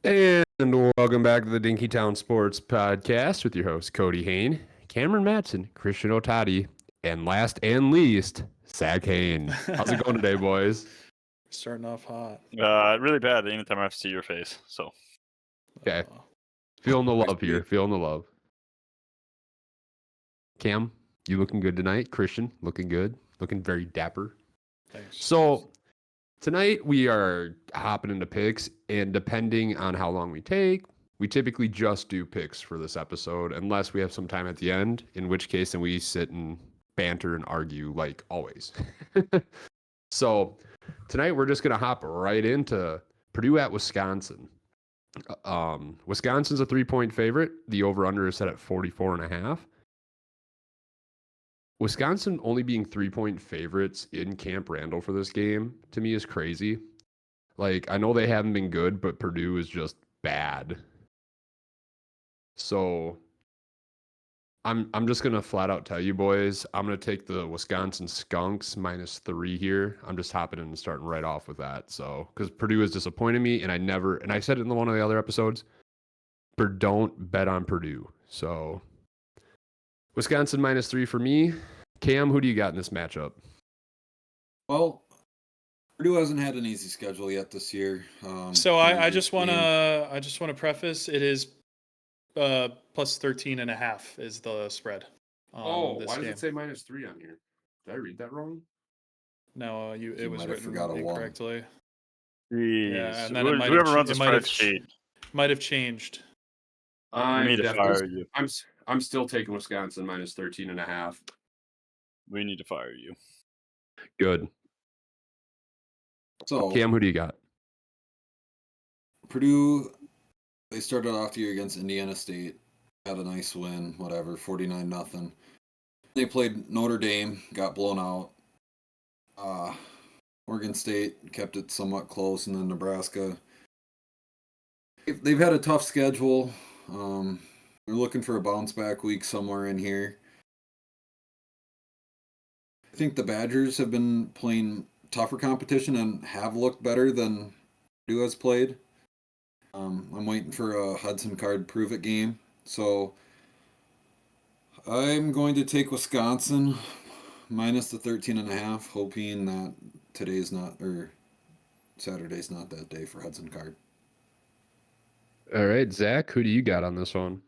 And welcome back to the Dinkytown Sports Podcast with your host, Cody Hain, Cameron Matson, Christian Otati, and last and least, Zach Hain. How's it going today, boys? Starting off hot. Really bad anytime I have to see your face. So Okay. Feeling the love here. Feeling the love. Cam, you looking good tonight? Christian, looking good. Looking very dapper. Thanks. So, tonight we are hopping into picks, and depending on how long we take, we typically just do picks for this episode, unless we have some time at the end, in which case then we sit and banter and argue like always. So tonight we're just going to hop right into Purdue at Wisconsin. Wisconsin's a 3-point favorite. The over-under is set at 44.5. Wisconsin only being 3-point favorites in Camp Randall for this game, to me, is crazy. Like, I know they haven't been good, but Purdue is just bad. So I'm just gonna flat out tell you, boys, I'm gonna take the Wisconsin Skunks -3 here. I'm just hopping in and starting right off with that. So because Purdue has disappointed me, and I said it in one of the other episodes, but don't bet on Purdue. So Wisconsin -3 for me. Cam, who do you got in this matchup? Well, Purdue hasn't had an easy schedule yet this year. So I just wanna preface it is plus 13.5 is the spread. Why does game. it say -3 on here? Did I read that wrong? No, it was written forgot a one. incorrectly. Jeez. Yeah, and then Whoever runs the spreadsheet, might have changed. we need to fire you. I'm still taking Wisconsin -13.5. We need to fire you. Good. So Cam, who do you got? Purdue, they started off the year against Indiana State, had a nice win, whatever, 49-0. They played Notre Dame, got blown out. Oregon State kept it somewhat close, and then Nebraska. They've had a tough schedule. They're looking for a bounce back week somewhere in here. I think the Badgers have been playing tougher competition and have looked better than Purdue has played. I'm waiting for a Hudson Card prove it game. So I'm going to take Wisconsin minus the 13.5, hoping that Saturday's not that day for Hudson Card. All right, Zach, who do you got on this one?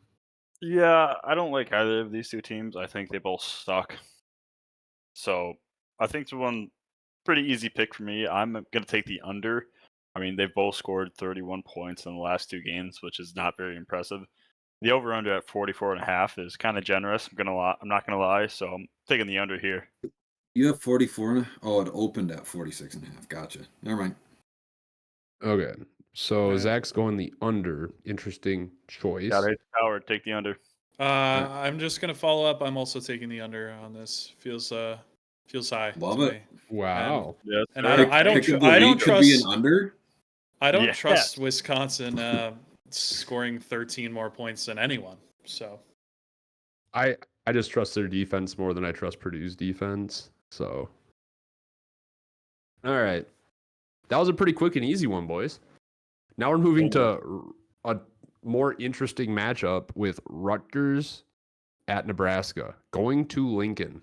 Yeah, I don't like either of these two teams. I think they both suck. So I think it's one pretty easy pick for me. I'm gonna take the under. I mean, they've both scored 31 points in the last two games, which is not very impressive. The over/under at 44.5 is kind of generous. I'm not gonna lie. So I'm taking the under here. You have 44. Oh, it opened at 46.5. Gotcha. Never mind. Okay. So Yeah. Zach's going the under. Interesting choice. Got it. Howard, take the under. I'm just gonna follow up. I'm also taking the under on this. Feels high. Love to it. me. Wow. Yes, And sir. I don't Pick of the week could be an under. I don't Yes. trust Wisconsin scoring 13 more points than anyone. So I just trust their defense more than I trust Purdue's defense. So, all right. That was a pretty quick and easy one, boys. Now we're moving to a more interesting matchup with Rutgers at Nebraska, going to Lincoln.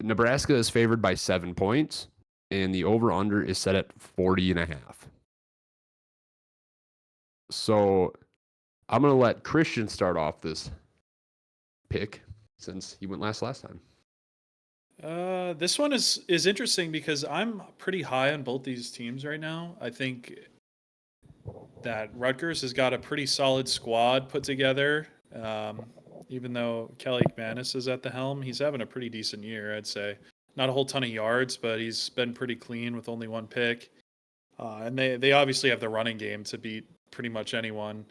Nebraska is favored by 7 points, and the over-under is set at 40.5. So I'm going to let Christian start off this pick since he went last time. this one is interesting because I'm pretty high on both these teams right now. I think that Rutgers has got a pretty solid squad put together. Even though Kelly McManus is at the helm, he's having a pretty decent year, I'd say. Not a whole ton of yards, but he's been pretty clean with only one pick. And they obviously have the running game to beat pretty much anyone.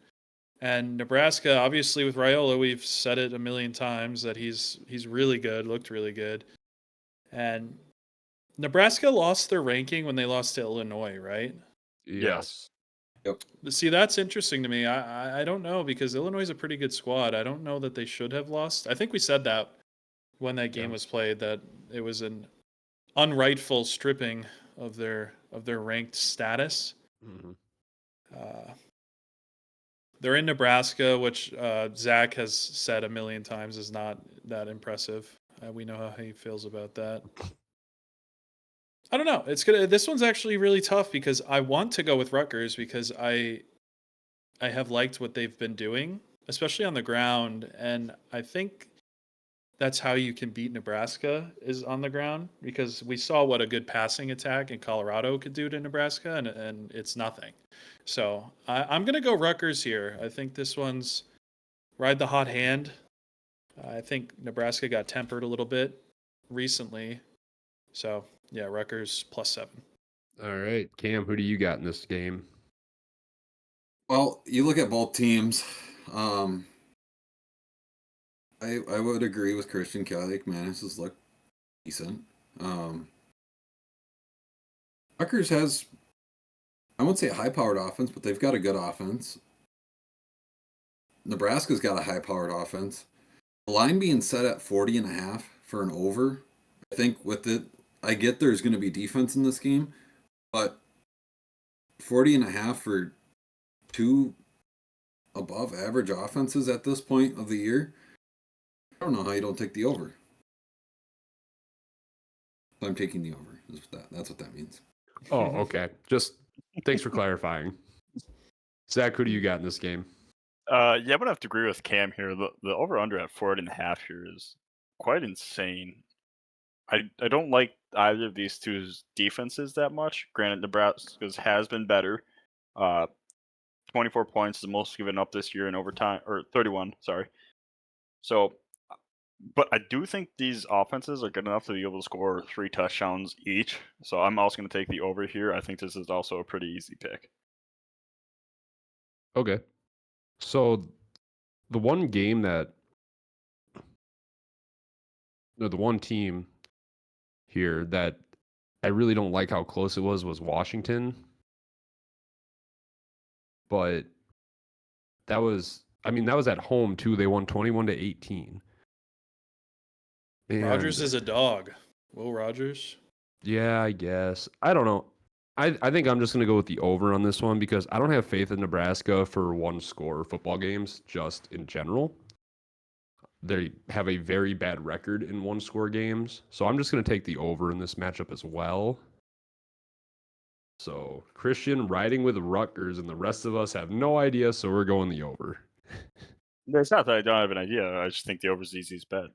And Nebraska, obviously with Raiola, we've said it a million times that he's really good, looked really good. And Nebraska lost their ranking when they lost to Illinois, right? Yes. Yep. See, that's interesting to me. I don't know because Illinois is a pretty good squad. I don't know that they should have lost. I think we said that when that game was played, that it was an unrightful stripping of their ranked status. Mm-hmm. They're in Nebraska, which Zach has said a million times is not that impressive. We know how he feels about that. I don't know. This one's actually really tough because I want to go with Rutgers because I have liked what they've been doing, especially on the ground, and I think that's how you can beat Nebraska is on the ground because we saw what a good passing attack in Colorado could do to Nebraska, and it's nothing. So I'm going to go Rutgers here. I think this one's ride the hot hand. I think Nebraska got tempered a little bit recently. So, yeah, Rutgers +7. All right, Cam, who do you got in this game? Well, you look at both teams. I would agree with Christian. Kelly McManus has looked decent. Rutgers has, I won't say a high-powered offense, but they've got a good offense. Nebraska's got a high-powered offense. The line being set at 40.5 for an over, I think with it, I get there's going to be defense in this game, but 40.5 for two above average offenses at this point of the year, I don't know how you don't take the over. I'm taking the over. That's what that means. Oh, okay. Just thanks for clarifying. Zach, who do you got in this game? I'm gonna have to agree with Cam here. The over under at 40.5 here is quite insane. I don't like either of these two's defenses that much. Granted, Nebraska's has been better. 24 points is the most given up this year in overtime, or 31. Sorry. So, but I do think these offenses are good enough to be able to score 3 touchdowns each. So I'm also going to take the over here. I think this is also a pretty easy pick. Okay. So the one game that, no, the one team here that I really don't like how close it was Washington. But that was at home too. They won 21-18. Rogers And is a dog. Will Rogers? yeah, I guess. I don't know. I think I'm just going to go with the over on this one because I don't have faith in Nebraska for one score football games just in general. They have a very bad record in one score games. So I'm just going to take the over in this matchup as well. So Christian riding with Rutgers and the rest of us have no idea. So we're going the over. It's not that I don't have an idea. I just think the over is the easiest bet.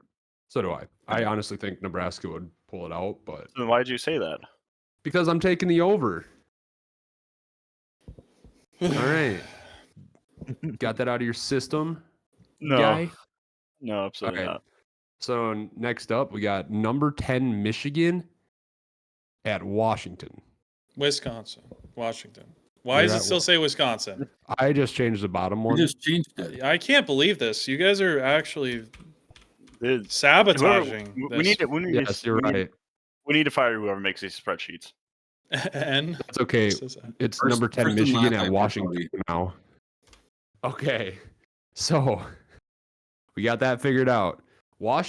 So do I. I honestly think Nebraska would pull it out, but So then why did you say that? because I'm taking the over. All right. Got that out of your system, No, guy? no, absolutely Okay. not. So next up, we got number 10 Michigan at Washington. Wisconsin. Washington. Why does it still say Wisconsin? I just changed the bottom We one. just changed it. I can't believe this. You guys are actually Dude, sabotaging we need this. to. Yes, you're right. We need to fire whoever makes these spreadsheets. And That's okay. It's number 10 first and Michigan last at name, Washington now. Okay. So we got that figured out.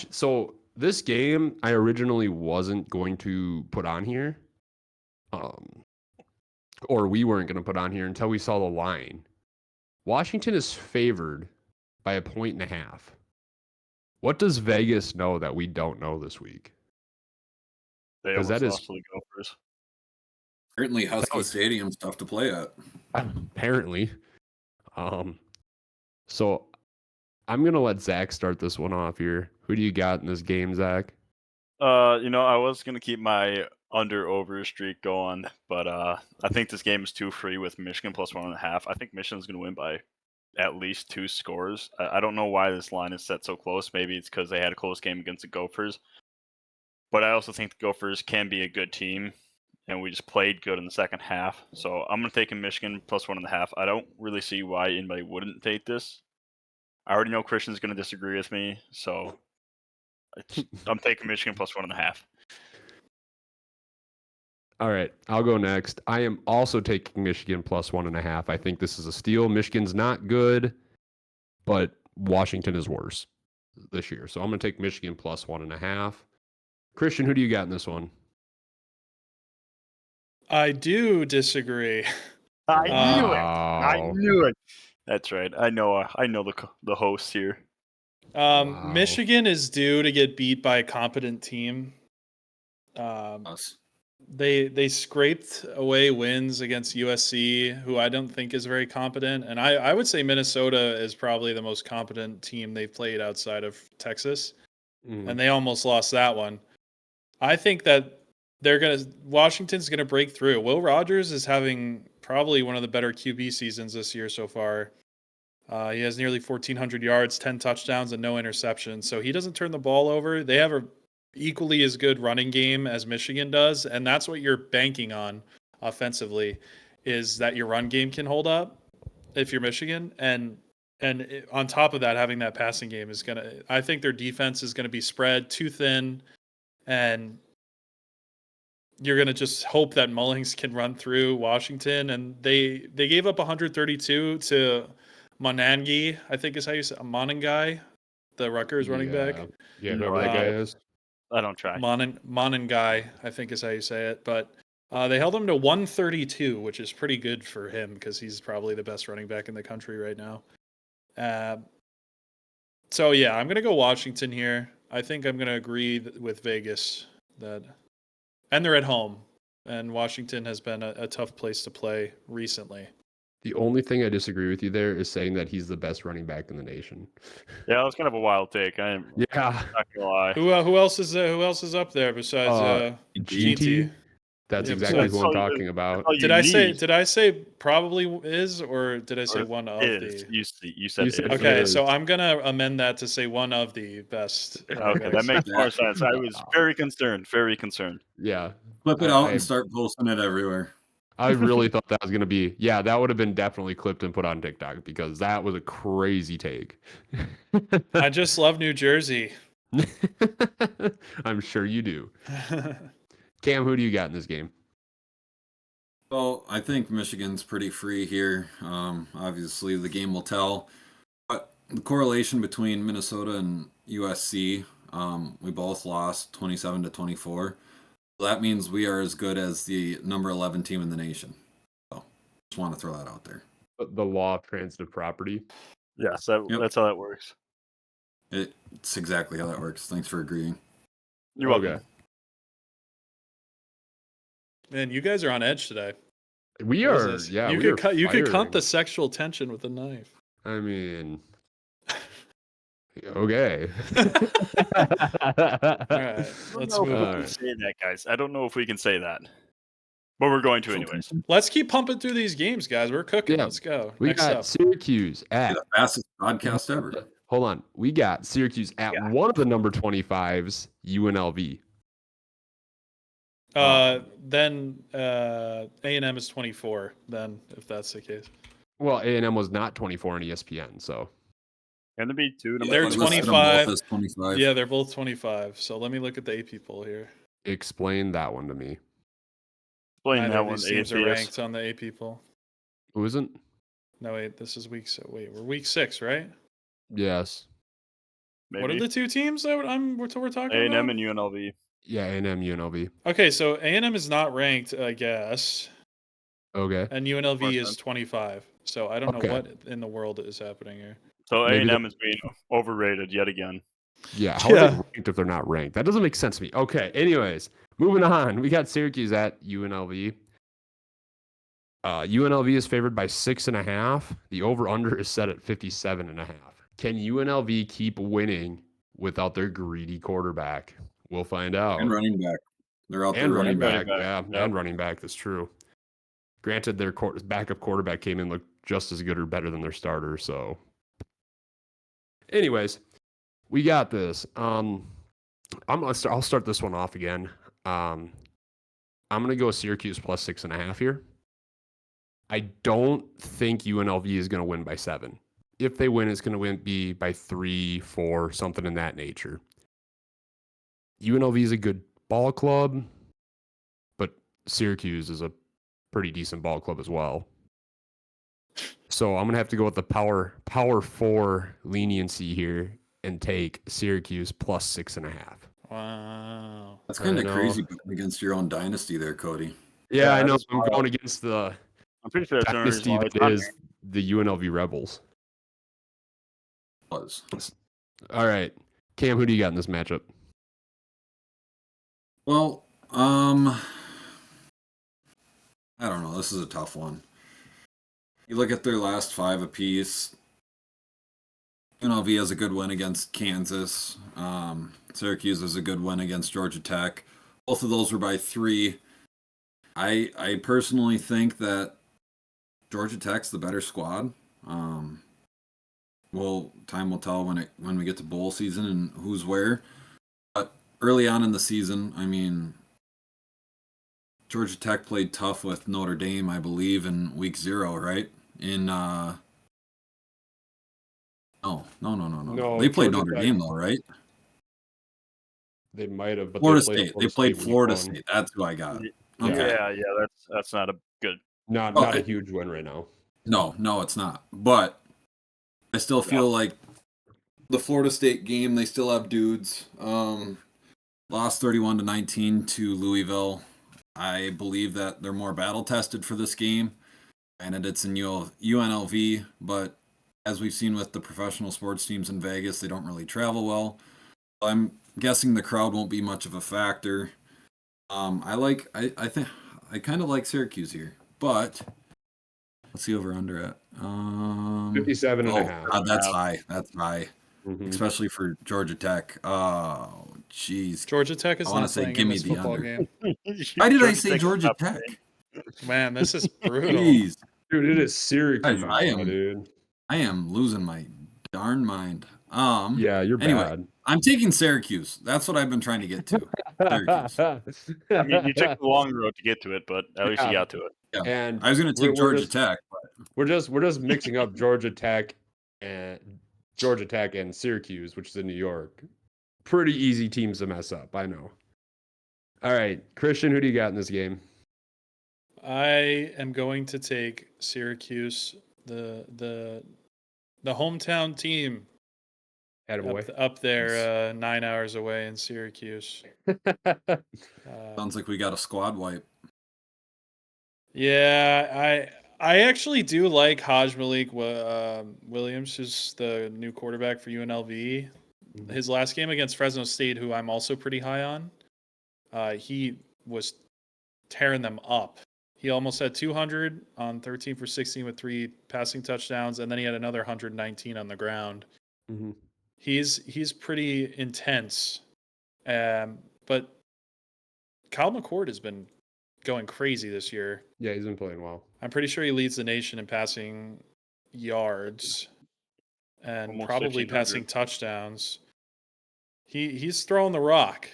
So this game I originally wasn't going to put on here. Or we weren't going to put on here until we saw the line. Washington is favored by 1.5. What does Vegas know that we don't know this week? They 'Cause almost that is- lost to the Gophers. Apparently, Husky was- Stadium's tough to play at. Apparently. So I'm going to let Zach start this one off here. Who do you got in this game, Zach? I was gonna keep my under/over streak going, but I think this game is too free with Michigan +1.5. I think Michigan's gonna win by at least 2 scores. I don't know why this line is set so close. Maybe it's because they had a close game against the Gophers, but I also think the Gophers can be a good team, and we just played good in the second half. So I'm gonna take Michigan +1.5. I don't really see why anybody wouldn't take this. I already know Christian's gonna disagree with me, so I'm taking Michigan +1.5. All right, I'll go next. I am also taking Michigan +1.5. I think this is a steal. Michigan's not good, but Washington is worse this year. So I'm going to take Michigan +1.5. Christian, who do you got in this one? I do disagree. I knew it. I Wow. knew it. That's right. I know the host here. Wow. Michigan is due to get beat by a competent team. Us. They scraped away wins against USC, who I don't think is very competent. And I would say Minnesota is probably the most competent team they've played outside of Texas. Mm. And they almost lost that one. I think that Washington's gonna break through. Will Rogers is having probably one of the better QB seasons this year so far. He has nearly 1,400 yards, 10 touchdowns, and no interceptions. So he doesn't turn the ball over. They have a equally as good running game as Michigan does, and that's what you're banking on offensively, is that your run game can hold up if you're Michigan, and on top of that, having that passing game is gonna. I think their defense is gonna be spread too thin, and you're gonna just hope that Mullings can run through Washington. And they gave up 132 to Monangai, I think is how you say Monangai, the Rutgers running back. Yeah, No whoever that guy idea. is. I don't try. Monangai, I think is how you say it. But they held him to 132, which is pretty good for him because he's probably the best running back in the country right now. So yeah, I'm gonna go Washington here. I think I'm gonna agree with Vegas that, and they're at home, and Washington has been a tough place to play recently. The only thing I disagree with you there is saying that he's the best running back in the nation. Yeah, that was kind of a wild take. I'm Yeah. not gonna lie. Who else is up there besides GT. That's Yeah, exactly that's who I'm all you- talking about. all you Did I need. say probably is, or did I say Or one of Is the? you said You is. said Okay, is. so I'm gonna amend that to say one of the best. Okay, that makes more sense. I was very concerned. Very concerned. Yeah. Clip it out I- and start posting it everywhere. I really thought that was going to be, yeah, that would have been definitely clipped and put on TikTok because that was a crazy take. I just love New Jersey. I'm sure you do. Cam, who do you got in this game? Well, I think Michigan's pretty free here. Obviously, the game will tell. But the correlation between Minnesota and USC, we both lost 27-24. That means we are as good as the number 11 team in the nation. So, just want to throw that out there. The law of transitive property. Yes, Yep. that's how that works. It's exactly how that works. Thanks for agreeing. You're welcome. Okay. Man, you guys are on edge today. We What is are, this? yeah. You we could are cut. You could cut firing. the sexual tension with a knife. I mean, okay. All right, let's move I on. don't know if we can say that, guys. I don't know if we can say that, but we're going to anyways. Let's keep pumping through these games, guys. We're cooking. Yeah, Let's go. We Next got up. Syracuse at. The fastest podcast ever. Hold on. We got Syracuse at one of the number 25s, UNLV. Then A&M is 24. Then, if that's the case, Well, A&M was not 24 on ESPN, so. Can there be two? They're I listed them both 25. as 25. yeah, they're both 25. So let me look at the AP poll here. Explain that one to me. Explain Neither that of one. these teams are APS. ranked on the AP poll. Who isn't? No, wait. This is we're week 6, right? Yes. Maybe. What are the two teams that we're talking A&M about? and UNLV. Yeah, A&M, UNLV. Okay, so A&M is not ranked, I guess, Okay. and UNLV Makes is sense. 25. So I don't Okay. know what in the world is happening here. So Maybe A&M is being overrated yet again. Yeah, how are Yeah. they ranked if they're not ranked? That doesn't make sense to me. Okay, anyways, moving on. We got Syracuse at UNLV. UNLV is favored by 6.5. The over-under is set at 57.5. Can UNLV keep winning without their greedy quarterback? We'll find out. And running back. They're out there And running running back. back, yeah, Yep. and running back. That's true. Granted, their backup quarterback came in looked just as good or better than their starter. So, anyways, we got this. I'll start this one off again. I'm gonna go Syracuse plus 6.5 here. I don't think UNLV is gonna win by 7. If they win, it's gonna be by 3, 4, something in that nature. UNLV is a good ball club, but Syracuse is a pretty decent ball club as well. So I'm gonna have to go with the power 4 leniency here and take Syracuse plus 6.5. Wow. That's kind I of know. crazy betting against your own dynasty there, Cody. Yeah, I that know. is I'm wild. going against the I'm pretty sure that's the only dynasty reason why that it's not is the UNLV Rebels. Was. All right, Cam, who do you got in this matchup? Well, I don't know. This is a tough one. You look at their last 5 apiece. UNLV has a good win against Kansas. Syracuse has a good win against Georgia Tech. Both of those were by 3. I personally think that Georgia Tech's the better squad. Well, time will tell when we get to bowl season and who's where. But early on in the season, I mean, Georgia Tech played tough with Notre Dame, I believe, in week 0, right? No. They played Georgia Notre Tech- Dame though, right? They might have, but Florida they played State. They played week Florida 1. State. That's who I got. Yeah. Okay. Yeah, that's not a good. Not a huge win right now. No, it's not. But I still feel like the Florida State game, they still have dudes. Lost 31-19 to Louisville. I believe that they're more battle tested for this game. And it's in UNLV, but as we've seen with the professional sports teams in Vegas, they don't really travel well. I'm guessing the crowd won't be much of a factor. I think I kind of like Syracuse here, but let's see over under at 57 and a half. God, that's high. That's high, Mhm. especially for Georgia Tech. Oh, jeez. Georgia Tech is I wanna not say playing give in me this the football under. game. Why did I say Tech's Georgia not Tech? playing. Man, this is brutal. Jeez, Dude, it is Syracuse, I am- dude. I am losing my darn mind. Yeah, you're Anyway, bad. I'm taking Syracuse. That's what I've been trying to get to. Syracuse. I mean, you took the long road to get to it, but at least you Yeah. got to it. Yeah. And I was going to we're take Georgia just- Tech. We're just mixing up Georgia Tech and Syracuse, which is in New York. Pretty easy teams to mess up, I know. All right, Christian, who do you got in this game? I am going to take Syracuse, the hometown team Attaboy. up there, 9 hours away in Syracuse. Sounds like we got a squad wipe. Yeah, I actually do like Haj Malik Williams, who's the new quarterback for UNLV. His last game against Fresno State, who I'm also pretty high on, he was tearing them up. He almost had 200 on 13 for 16 with 3 passing touchdowns, and then he had another 119 on the ground. Mhm. He's pretty intense, but Kyle McCord has been going crazy this year. Yeah, he's been playing well. I'm pretty sure he leads the nation in passing yards and Almost probably 1,500. passing touchdowns. He's throwing the rock,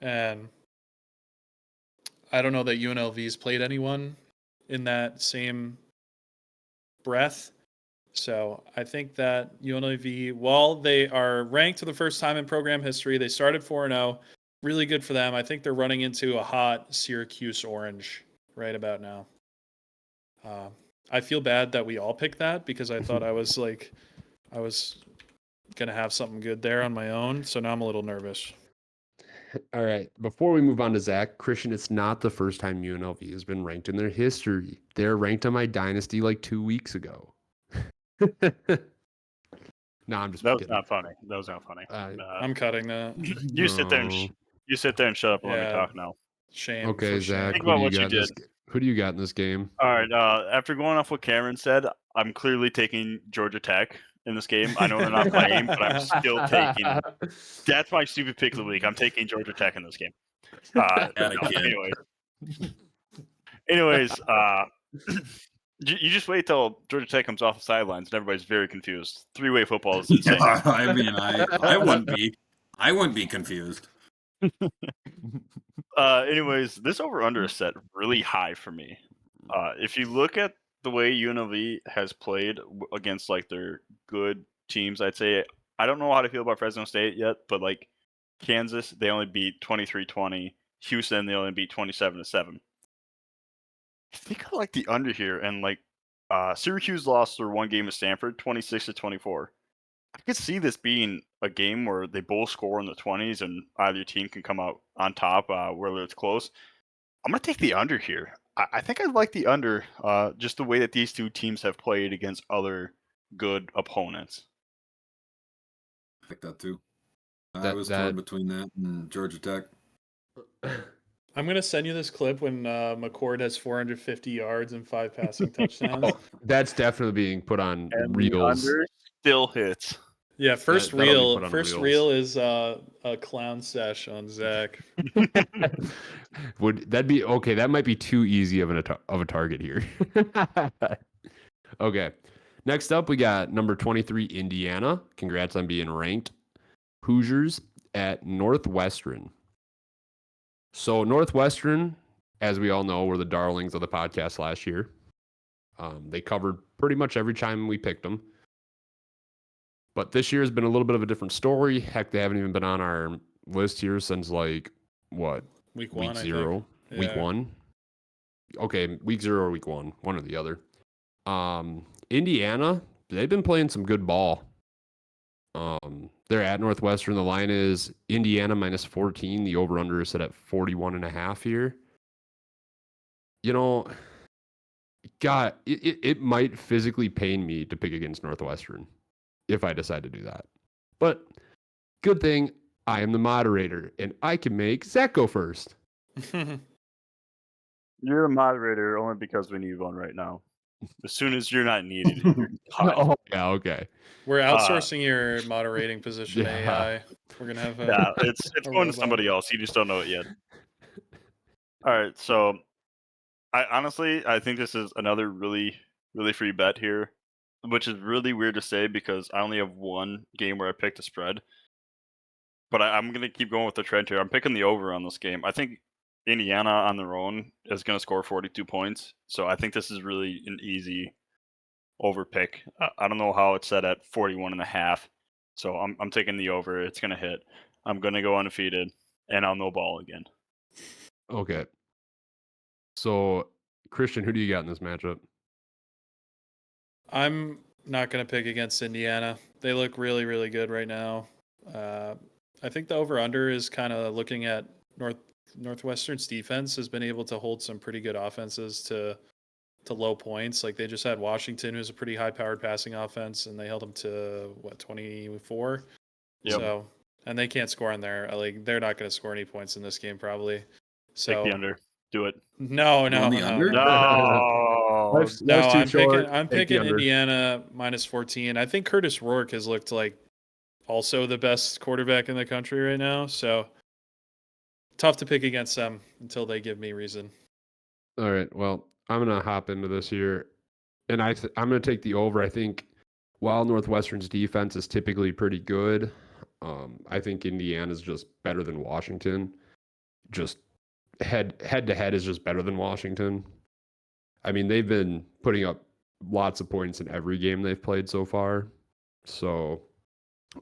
and I don't know that UNLV's played anyone in that same breath. So I think that UNLV, while they are ranked for the first time in program history, they started 4-0. Really good for them. I think they're running into a hot Syracuse orange right about now. I feel bad that we all picked that because I thought I was going to have something good there on my own. So now I'm a little nervous. All right. Before we move on to Zach, Christian, it's not the first time UNLV has been ranked in their history. They're ranked on my dynasty like 2 weeks ago. No, I'm just That was kidding. not funny. That was not funny. I'm cutting that. You sit there and No. you sit there and shut up and let me Yeah. talk now. Shame. Okay, for shame. Zach, Think who about do you what you got in this, did. who do you got in this game? All right. After going off what Cameron said, I'm clearly taking Georgia Tech in this game. I know they're not playing, but I'm still taking. That's my stupid pick of the week. I'm taking Georgia Tech in this game. Anyways, you just wait till Georgia Tech comes off the sidelines and everybody's very confused. 3-way football is insane. I mean, I wouldn't be. I wouldn't be confused. Anyways, this over-under is set really high for me. If you look at the way UNLV has played against like their good teams, I'd say I don't know how to feel about Fresno State yet, but like Kansas, they only beat 23-20. Houston, they only beat 27-7. I think I like the under here, and like Syracuse lost their one game to Stanford, 26-24. I could see this being a game where they both score in the 20s and either team can come out on top, whether it's close. I'm going to take the under here. I think I like the under. Just the way that these two teams have played against other good opponents. I like that too. I That- was that- torn between that and Georgia Tech. I'm going to send you this clip when McCord has 450 yards and 5 passing touchdowns. Oh, that's definitely being put on And the reels. under still hits. Yeah, first that'll be reel. put on First reels. reel is a clown sesh on Zach. Would that be okay? That might be too easy of a target here. Okay. Next up, we got number 23, Indiana. Congrats on being ranked. Hoosiers at Northwestern. So Northwestern, as we all know, were the darlings of the podcast last year. They covered pretty much every time we picked them. But this year has been a little bit of a different story. Heck, they haven't even been on our list here since like what? Week 1, Week I 0, think. week Yeah. 1. Okay, week 0 or week 1, one or the other. Indiana, they've been playing some good ball. They're at Northwestern. The line is Indiana minus 14. The over-under is set at 41.5 here. You know, God, it might physically pain me to pick against Northwestern if I decide to do that. But good thing I am the moderator and I can make Zach go first. You're a moderator only because we need one right now. As soon as you're not needed, you're cut. Oh, yeah, okay. We're outsourcing your moderating position to yeah. AI. We're going to have a. Yeah, it's a going to robot. somebody else. You just don't know it yet. All right, so I think this is another really free bet here, which is really weird to say because I only have one game where I picked a spread. But I'm going to keep going with the trend here. I'm picking the over on this game. I think Indiana on their own is going to score 42 points. So I think this is really an easy over pick. I don't know how it's set at 41.5. So I'm taking the over. It's going to hit. I'm going to go undefeated, and I'll no ball again. Okay. So, Christian, who do you got in this matchup? I'm not going to pick against Indiana. They look really, really good right now. I think the over-under is kind of looking at Northwestern's defense has been able to hold some pretty good offenses to low points. Like they just had Washington, who's a pretty high-powered passing offense, and they held them to 24. Yep. So, and they can't score in there. Like they're not going to score any points in this game probably. So Take the under. Do it. No. On the under? No. I'm picking Indiana minus 14. I think Curtis Rourke has looked like also the best quarterback in the country right now. So tough to pick against them until they give me reason. All right. Well, I'm going to hop into this here, and I'm going to take the over. I think while Northwestern's defense is typically pretty good, I think Indiana's just better than Washington. Just head to head is just better than Washington. I mean, they've been putting up lots of points in every game they've played so far. So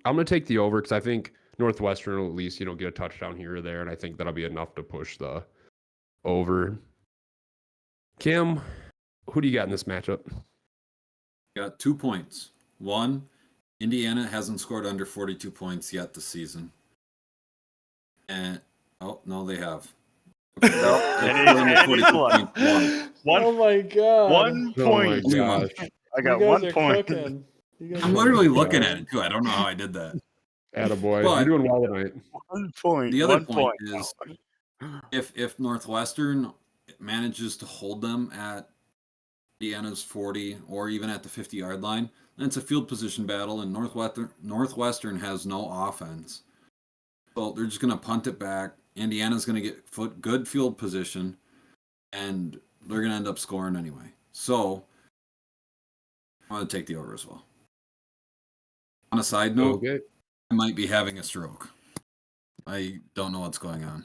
I'm going to take the over because I think Northwestern will at least, get a touchdown here or there, and I think that'll be enough to push the over. Kim, who do you got in this matchup? Got 2 points. One, Indiana hasn't scored under 42 points yet this season. And no, they have. And he's one. Oh my god! 1 point. Oh my gosh. I got You guys 1 are point. cooking. You guys I'm are literally cooking. looking at it too. I don't know how I did that. Attaboy. But- You're doing well tonight. 1 point. The other 1 point point. is if Northwestern manages to hold them at Indiana's 40 or even at the 50-yard line, then it's a field position battle, and Northwestern has no offense. So they're just going to punt it back. Indiana's going to get good field position, and they're going to end up scoring anyway. So I'm going to take the over as well. On a side note, Okay. I might be having a stroke. I don't know what's going on.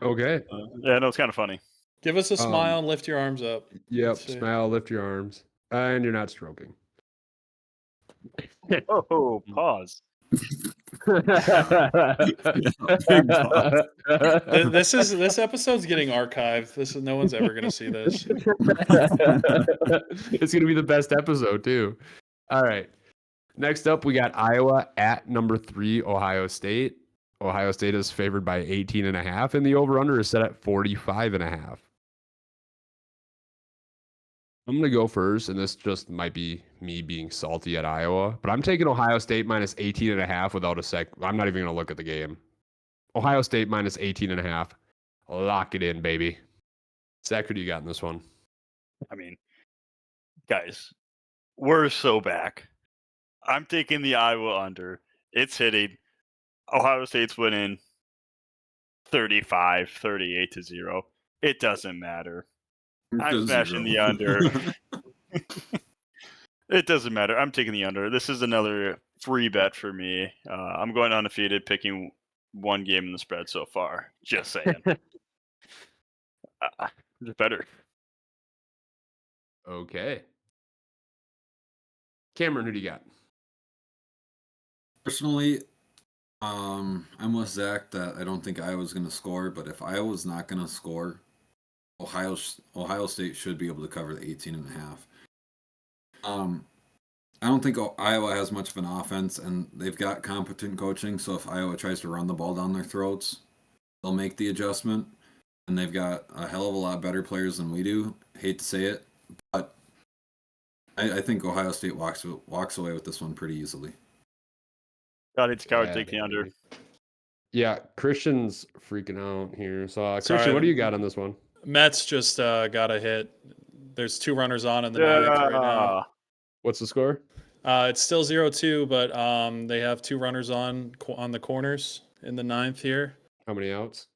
Okay. Yeah, no, it's kind of funny. Give us a smile and lift your arms up. Yep. Let's see. Smile, lift your arms. And you're not stroking. Oh, pause. This episode's getting archived. No one's ever gonna see this. It's going to be the best episode, too. All right. Next up, we got Iowa at number 3, Ohio State. Ohio State is favored by 18.5, and the over-under is set at 45.5. I'm going to go first, and this just might be me being salty at Iowa, but I'm taking Ohio State minus 18.5 without a sec. I'm not even going to look at the game. Ohio State minus 18.5. Lock it in, baby. Zach, who do you got in this one? I mean, guys, we're so back. I'm taking the Iowa under. It's hitting. Ohio State's winning 38-0. It doesn't matter. I'm smashing the under. It doesn't matter. I'm taking the under. This is another free bet for me. I'm going undefeated, picking one game in the spread so far. Just saying. It's better. Okay. Cameron, who do you got? Personally, I'm with Zach that I don't think Iowa's going to score, but if Iowa's not going to score, Ohio State should be able to cover the 18.5. I don't think Iowa has much of an offense, and they've got competent coaching, so if Iowa tries to run the ball down their throats, they'll make the adjustment, and they've got a hell of a lot better players than we do. Hate to say it, but I think Ohio State walks away with this one pretty easily. God, it's coward. Take the under. Yeah, Christian's freaking out here. So, Christian, what do you got on this one? Mets just got a hit. There's 2 runners on in the ninth right now. What's the score? It's still 0-2, but they have 2 runners on the corners in the ninth here. How many outs?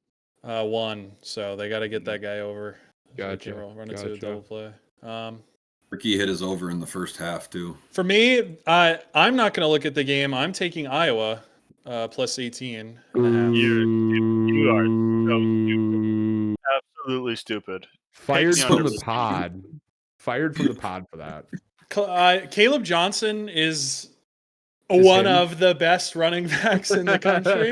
1. So they got to get that guy over. Gotcha. Run into a double play. Ricky hit his over in the first half too. For me, I'm not going to look at the game. I'm taking Iowa plus 18.5. You are so stupid. Absolutely stupid. Fired the from under. the pod. Fired from the pod for that. Caleb Johnson is Is one him? of the best running backs in the country.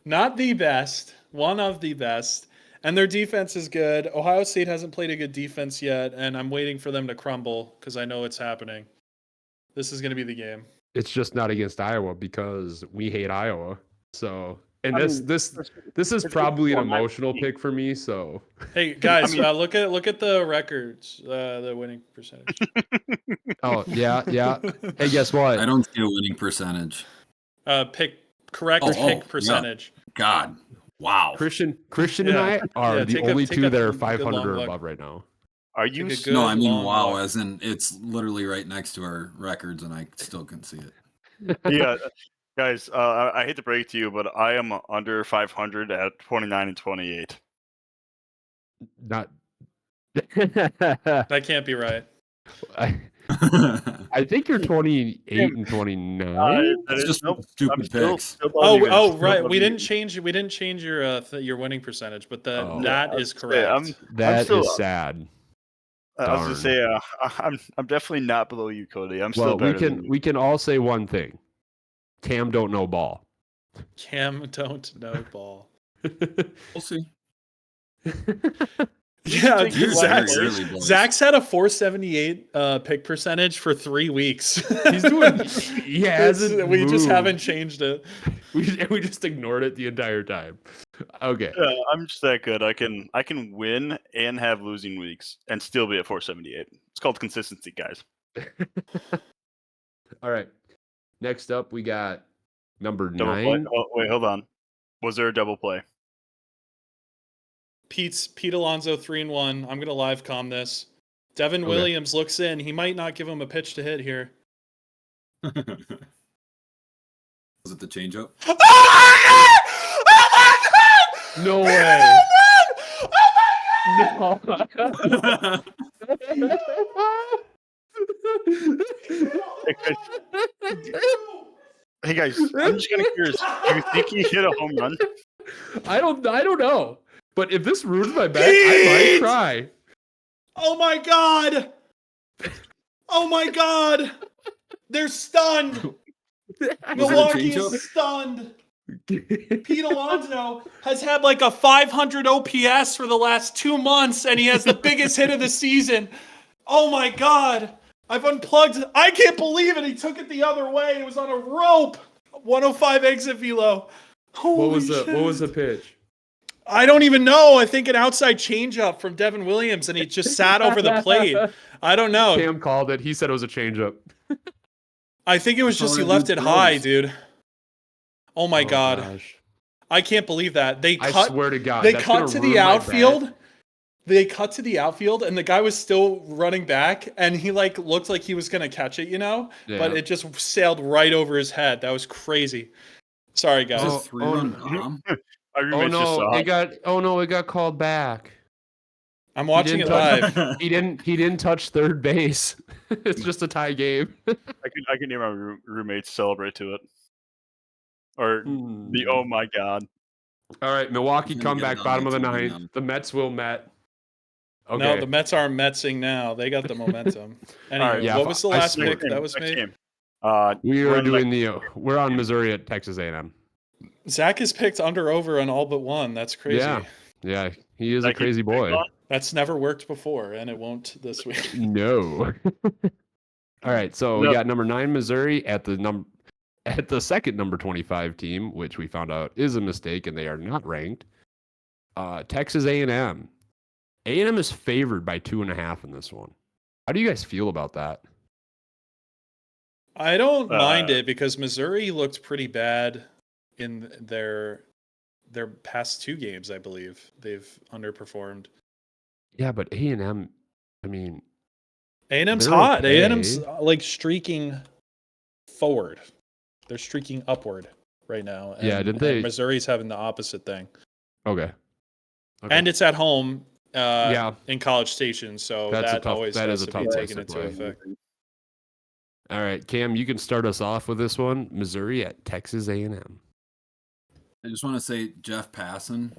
Not the best, one of the best. And their defense is good. Ohio State hasn't played a good defense yet, and I'm waiting for them to crumble because I know it's happening. This is going to be the game. It's just not against Iowa because we hate Iowa. So, and this is probably an emotional pick for me. So, Hey guys, look at the records, the winning percentage. oh yeah. Hey, guess what? I don't see a winning percentage. Pick yeah. percentage. God, wow. Christian and I are the only two that are 500 or look. above right now. Are you? Take a good No, I mean long wow, look. as in it's literally right next to our records, and I still can see it. Yeah, guys. I hate to break it to you, but I am under 500 at 29-28. Not. That can't be right. I think you're 28 and 29. It's just stupid picks. Right. We didn't change your winning percentage, but that is correct. That is sad. I was just say I'm definitely not below you, Cody. I'm still Well, better than you. we can all say one thing. Cam don't know ball. Cam don't know ball. We'll see. Yeah, dude, Zach's Zach's had a 478 pick percentage for 3 weeks. He's doing. He hasn't. We just moved. haven't changed it. We just ignored it the entire time. Okay. Yeah, I'm just that good. I can win and have losing weeks and still be at 478. It's called consistency, guys. All right. Next up, we got number Double 9. play. Oh, wait, hold on. Was there a double play? Pete Alonso 3-1. I'm gonna live com this. Devin Okay. Williams looks in. He might not give him a pitch to hit here. Was it the changeup? No way. No. Hey guys, I'm just kind of curious. Do you think he hit a home run? I don't know. But if this ruins my bet, I might cry. Oh my god! Oh my god! They're stunned. Milwaukee is stunned. Pete Alonso has had like a 500 OPS for the last 2 months, and he has the biggest hit of the season. Oh my god! I've unplugged. I can't believe it. He took it the other way. It was on a rope. 105 exit velo. Holy What was the shit. pitch? I don't even know. I think an outside changeup from Devin Williams, and he just sat over the plate. I don't know. Cam called it. He said it was a changeup. I think it was That's just how he that left dude it high, throws. dude. Oh my god. Gosh. I can't believe that. I swear to God, They that's cut gonna to ruin the my outfield. bet. They cut to the outfield, and the guy was still running back, and he like looked like he was gonna catch it, but Yeah. it just sailed right over his head. That was crazy. Sorry, Is guys. this 3-run bomb? Our roommates just saw it got called back. I'm He watching it didn't touch. live. He didn't touch third base. It's just a tie game. I can hear my roommates celebrate to it. Or the oh my god. All right, Milwaukee He's gonna get it comeback, on bottom of the TV ninth. now. The Mets will Met. Okay. No, the Mets aren't Metsing now. They got the momentum. Anyway, All right, yeah, what was the I last swear. pick that was Next made? game. We we're are on the doing we're on Missouri at Texas A&M. Zach has picked under over on all but one. That's crazy. Yeah, he is a That keeps crazy the big boy. line? That's never worked before, and it won't this week. No. All right, so we got number 9 Missouri at the second number 25 team, which we found out is a mistake, and they are not ranked. Texas A&M. A&M is favored by 2.5 in this one. How do you guys feel about that? I don't mind it because Missouri looked pretty bad in their past 2 games, I believe. They've underperformed. Yeah, but A&M, I mean, A&M's they're hot. okay. A&M's like streaking forward. They're streaking upward right now. And, Yeah, didn't they- and Missouri's having the opposite thing. Okay. And it's at home Yeah. in College Station, so That always is has a to tough be place taken to into play. effect. All right, Cam, you can start us off with this one. Missouri at Texas A&M. I just want to say Jeff Passan,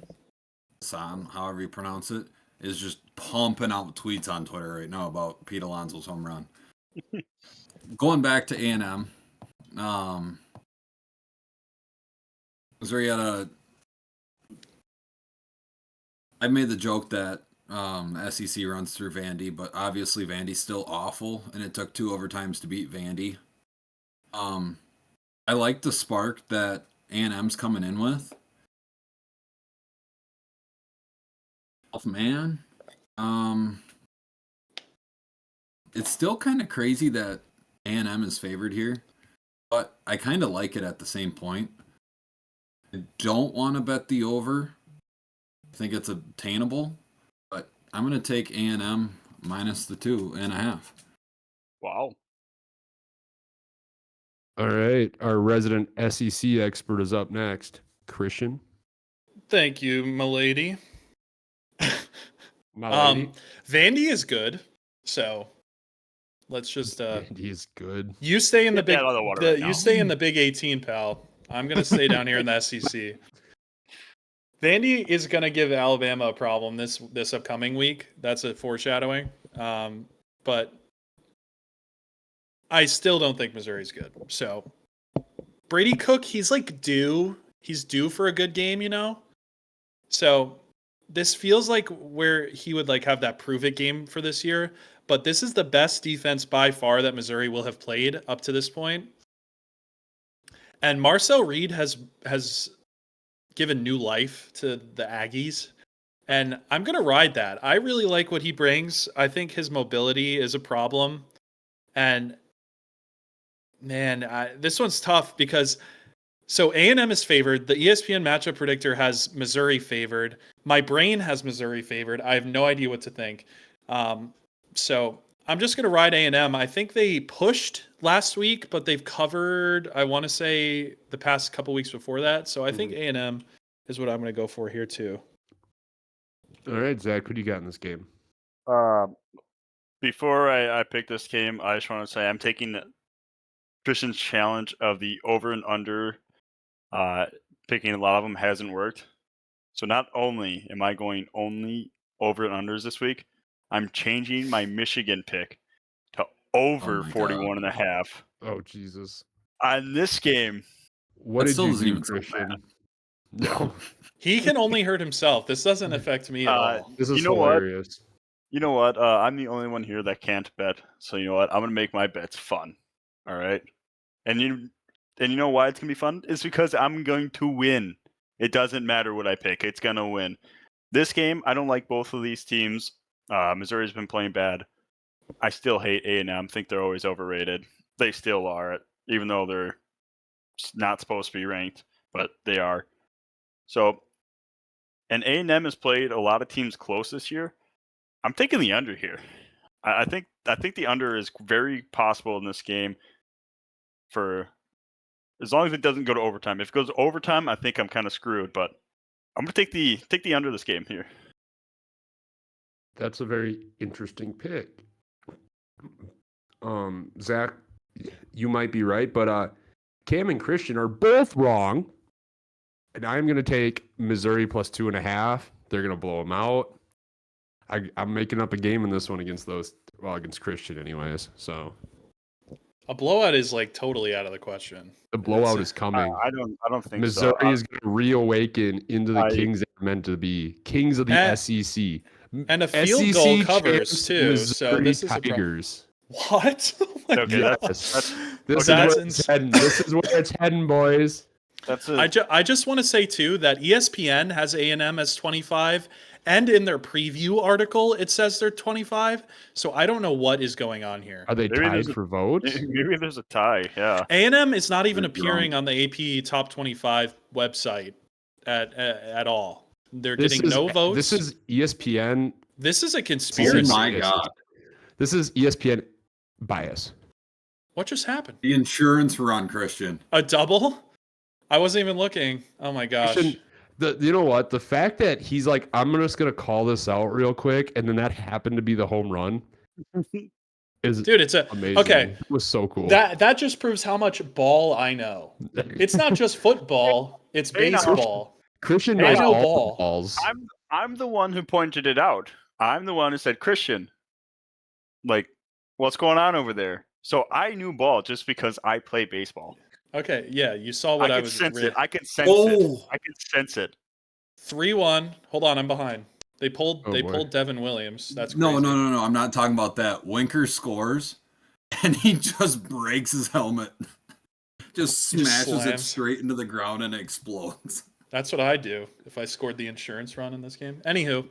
however you pronounce it, is just pumping out tweets on Twitter right now about Pete Alonso's home run. Going back to A&M, Missouri had I made the joke that SEC runs through Vandy, but obviously Vandy's still awful, and it took 2 overtimes to beat Vandy. I like the spark that A&M's coming in with. Man, it's still kind of crazy that A&M is favored here, but I kind of like it at the same point. I don't want to bet the over. I think it's attainable, but I'm going to take A&M minus the 2.5. Wow. All right, our resident SEC expert is up next. Christian. Thank you, milady. My lady. Vandy is good, so let's just Vandy is good. you stay in the Get big that out of the water right now. you stay in the Big 18, pal. I'm gonna stay down here in the SEC. Vandy is gonna give Alabama a problem this upcoming week. That's a foreshadowing. But I still don't think Missouri's good. So Brady Cook, he's due for a good game, So this feels like where he would have that prove it game for this year, but this is the best defense by far that Missouri will have played up to this point. And Marcel Reed has given new life to the Aggies, and I'm going to ride that. I really like what he brings. I think his mobility is a problem. And man, this one's tough because so A&M is favored. The ESPN matchup predictor has Missouri favored. My brain has Missouri favored. I have no idea what to think. So I'm just going to ride A&M. I think they pushed last week, but they've covered, I want to say, the past couple weeks before that. So I think A&M is what I'm going to go for here too. All right, Zach, what do you got in this game? Before I pick this game, I just want to say I'm taking Christian's challenge of the over and under. Picking a lot of them hasn't worked. So not only am I going only over and unders this week, I'm changing my Michigan pick to over 41.5. Oh, Jesus. On this game. What That did still you doesn't do, even sound Christian? bad. No. He can only hurt himself. This doesn't affect me at all. This is You know what? hilarious. You know what? I'm the only one here that can't bet. So you know what? I'm gonna make my bets fun. All right. And you know why it's gonna be fun? It's because I'm going to win. It doesn't matter what I pick. It's going to win. This game, I don't like both of these teams. Missouri's been playing bad. I still hate A&M. Think they're always overrated. They still are, even though they're not supposed to be ranked, but they are. So, and A&M has played a lot of teams close this year. I'm taking the under here. I think the under is very possible in this game for as long as it doesn't go to overtime. If it goes to overtime, I think I'm kind of screwed, but I'm going to take the under this game here. That's a very interesting pick. Zach, you might be right, but Cam and Christian are both wrong. And I'm going to take Missouri plus 2.5. They're going to blow them out. I'm making up a game in this one against Christian anyways. So a blowout is like totally out of the question. the blowout is coming. I don't think Missouri so. is going to reawaken into the Kings that are meant to be. Kings of the SEC. And a field goal covers champs, too. Missouri So this is Tigers. What? Oh my Okay, God. that's This is where it's heading, boys. That's it. I just want to say too that ESPN has A&M as 25, and in their preview article it says they're 25. So I don't know what is going on here. Are they tied for votes? Maybe there's a tie. Yeah. A&M is not even appearing on the AP Top 25 website at all. They're getting no votes. This is ESPN. This is a conspiracy. Oh my God. This is ESPN bias. What just happened? The insurance run, Christian. A double? I wasn't even looking. Oh my gosh. You know what? The fact that he's like, I'm just gonna call this out real quick, and then that happened to be the home run. Dude, it's amazing. Okay. It was so cool. That just proves how much ball I know. It's not just football; it's baseball. Christian knows all balls. I'm the one who pointed it out. I'm the one who said, Christian, like, what's going on over there? So I knew ball just because I play baseball. Okay, yeah, you saw what I was sense it. I can sense Oh. it. I can sense it. 3-1. Hold on, I'm behind. They pulled Devin Williams. That's crazy. No. I'm not talking about that. Winker scores, and he just breaks his helmet. Just smashes it straight into the ground and it explodes. That's what I do if I scored the insurance run in this game. Anywho,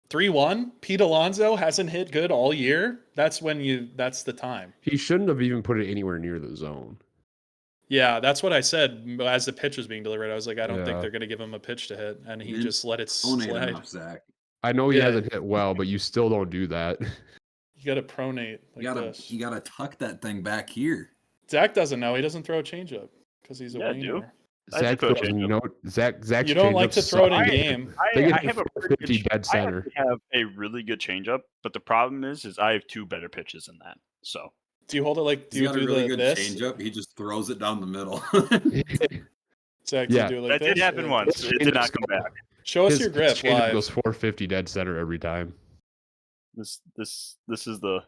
3-1. Pete Alonso hasn't hit good all year. That's the time. He shouldn't have even put it anywhere near the zone. Yeah, that's what I said as the pitch was being delivered. I was like, I don't think they're going to give him a pitch to hit, and he just let it slide. Enough, Zach. I know he hasn't hit well, but you still don't do that. You got to pronate this. You got to tuck that thing back here. Zach doesn't know. He doesn't throw a changeup because he's a winger. Zach, you don't like to throw it in game. I have a 50 dead center. I have a really good changeup, but the problem is I have two better pitches than that. So do you hold it like? Do you do got a really good this? changeup? He just throws it down the middle. Zach, do it like that this? did happen once. It did not come back. Show us your grip live. Goes 450 dead center every time. This is the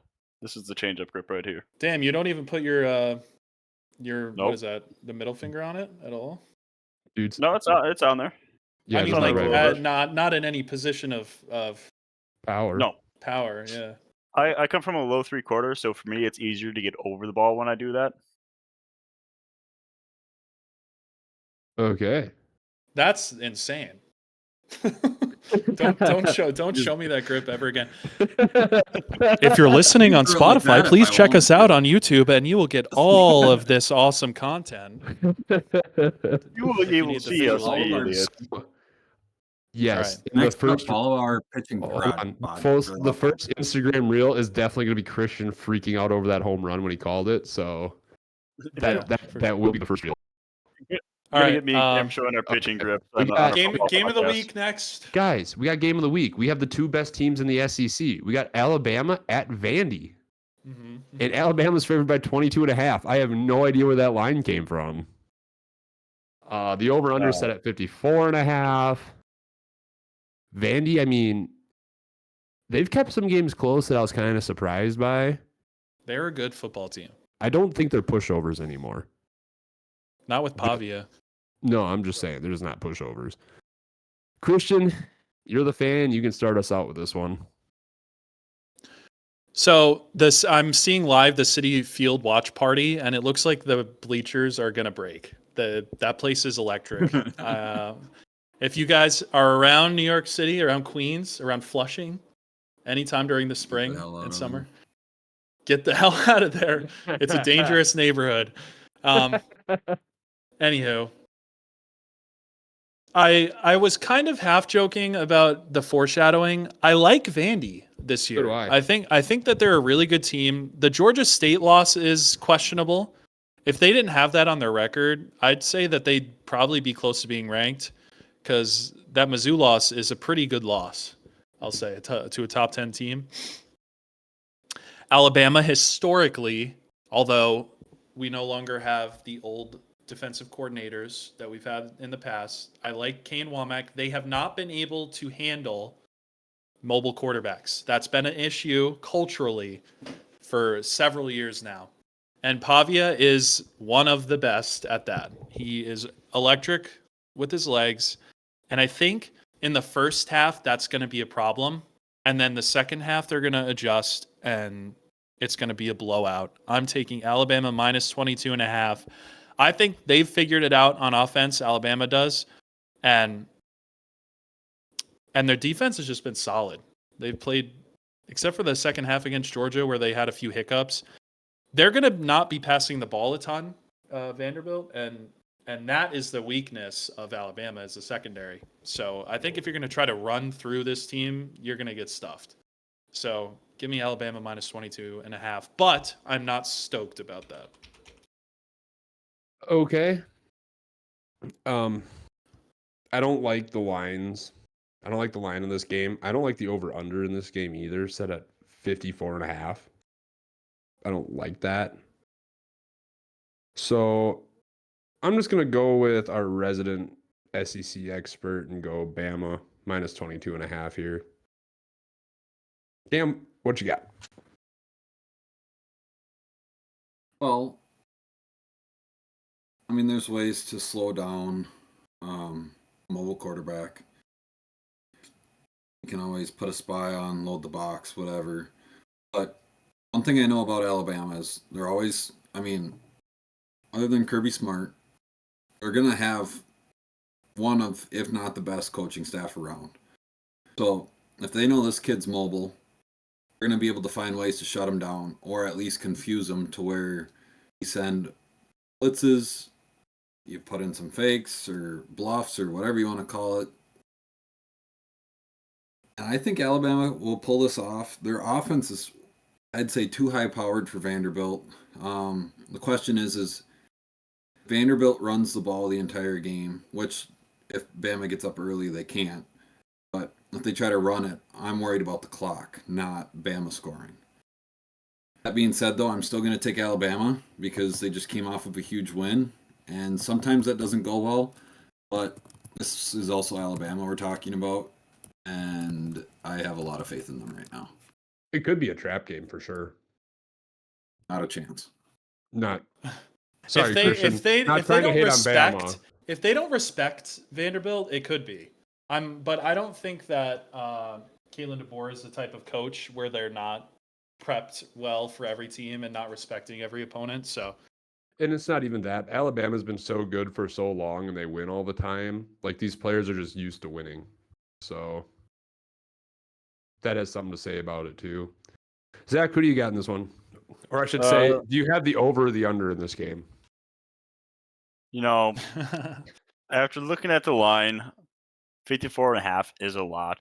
changeup grip right here. Damn, you don't even put your nope. What is that? The middle finger on it at all? Dude, no, it's on there. Yeah, I mean, like not in any position of power. No power. Yeah. I come from a low 3/4, so for me it's easier to get over the ball when I do that. Okay. That's insane. don't show me that grip ever again. If you're listening on Spotify, please check us out on YouTube, and you will get all of this awesome content. You will be able to see us. Yes. Right. Next up, follow our pitching. The first Instagram reel is definitely going to be Christian freaking out over that home run when he called it. So that will be the first reel. All right, I'm showing our pitching grip. Game of the week next. Guys, we got game of the week. We have the two best teams in the SEC. We got Alabama at Vandy. Mm-hmm. And Alabama's favored by 22.5. I have no idea where that line came from. The over-under set at 54.5. Vandy, I mean, they've kept some games close that I was kind of surprised by. They're a good football team. I don't think they're pushovers anymore. Not with Pavia. No, I'm just saying they're just not pushovers. Christian, you're the fan. You can start us out with this one. So I'm seeing live the City Field watch party, and it looks like the bleachers are going to break. That place is electric. If you guys are around New York City, around Queens, around Flushing, anytime during the spring hell out and of summer, there. get the hell out of there. It's a dangerous neighborhood. Anywho, I was kind of half joking about the foreshadowing. I like Vandy this year. do I. I think that they're a really good team. The Georgia State loss is questionable. If they didn't have that on their record, I'd say that they'd probably be close to being ranked because that Mizzou loss is a pretty good loss, I'll say, to a top 10 team. Alabama historically, although we no longer have the old defensive coordinators that we've had in the past, I like Kane Womack. They have not been able to handle mobile quarterbacks. That's been an issue culturally for several years now. And Pavia is one of the best at that. He is electric with his legs. And I think in the first half, that's going to be a problem. And then the second half, they're going to adjust and it's going to be a blowout. I'm taking Alabama minus 22.5. I think they've figured it out on offense. Alabama does. And their defense has just been solid. They've played, except for the second half against Georgia where they had a few hiccups, they're going to not be passing the ball a ton, Vanderbilt, and that is the weakness of Alabama as a secondary. So I think if you're going to try to run through this team, you're going to get stuffed. So give me Alabama minus 22.5, but I'm not stoked about that. Okay. I don't like the lines. I don't like the line in this game. I don't like the over-under in this game either, set at 54.5. I don't like that. So I'm just going to go with our resident SEC expert and go Bama minus 22.5 here. Cam, what you got? Well, I mean, there's ways to slow down mobile quarterback. You can always put a spy on, load the box, whatever. But one thing I know about Alabama is they're always, I mean, other than Kirby Smart, they're going to have one of, if not the best coaching staff around. So if they know this kid's mobile, they're going to be able to find ways to shut him down or at least confuse him to where you send blitzes, you put in some fakes or bluffs or whatever you want to call it. And I think Alabama will pull this off. Their offense is, I'd say, too high-powered for Vanderbilt. The question is Vanderbilt runs the ball the entire game, which if Bama gets up early, they can't. But if they try to run it, I'm worried about the clock, not Bama scoring. That being said, though, I'm still going to take Alabama because they just came off of a huge win. And sometimes that doesn't go well. But this is also Alabama we're talking about. And I have a lot of faith in them right now. It could be a trap game for sure. Not a chance. Not. Sorry, Christian. If they Not don't trying to hate on respect, Bama. if they don't respect Vanderbilt, it could be. But I don't think that Kalen DeBoer is the type of coach where they're not prepped well for every team and not respecting every opponent. So, And it's not even that. Alabama's been so good for so long and they win all the time. Like these players are just used to winning. So that has something to say about it too. Zach, who do you got in this one? Or I should say, do you have the over or the under in this game? You know, after looking at the line, 54.5 is a lot.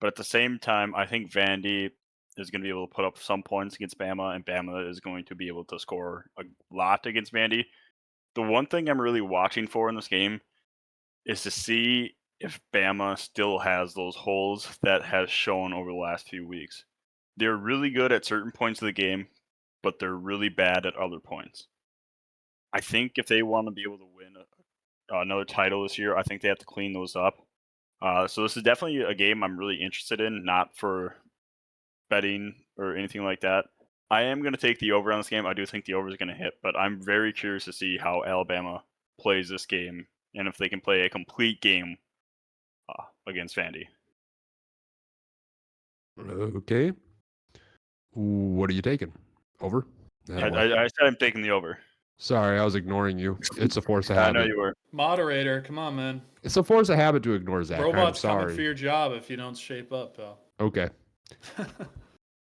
But at the same time, I think Vandy is going to be able to put up some points against Bama, and Bama is going to be able to score a lot against Vandy. The one thing I'm really watching for in this game is to see if Bama still has those holes that has shown over the last few weeks. They're really good at certain points of the game, but they're really bad at other points. I think if they want to be able to win another title this year, I think they have to clean those up. So this is definitely a game I'm really interested in, not for betting or anything like that. I am going to take the over on this game. I do think the over is going to hit, but I'm very curious to see how Alabama plays this game and if they can play a complete game against Vandy. Okay. What are you taking? Over? I said I'm taking the over. Sorry, I was ignoring you. It's a force of I know habit. you were. Moderator, come on, man. It's a force of habit to ignore Zach. I'm Robots coming sorry. for your job if you don't shape up, pal. Okay.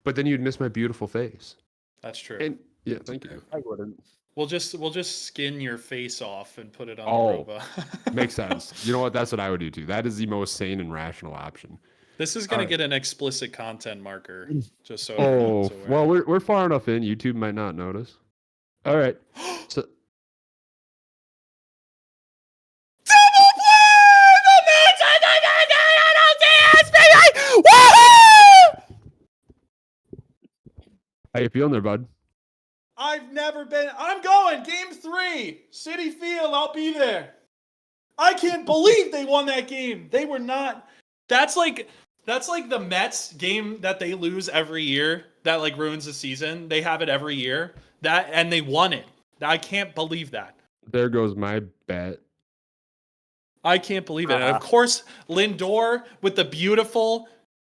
But then you'd miss my beautiful face. That's true. And yeah, thank you. I wouldn't. We'll just skin your face off and put it on Oh, the robot. Makes sense. You know what? That's what I would do too. That is the most sane and rational option. This is gonna Alright. get an explicit content marker, just so Oh, everyone's aware. well, we're far enough in. YouTube might not notice. All right. So how you feeling there, bud? I've never been. I'm going game 3, City Field. I'll be there. I can't believe they won that game. They were not. That's like the Mets game that they lose every year. That like ruins the season. They have it every year. And they won it. I can't believe that. There goes my bet. I can't believe it. And of course, Lindor with the beautiful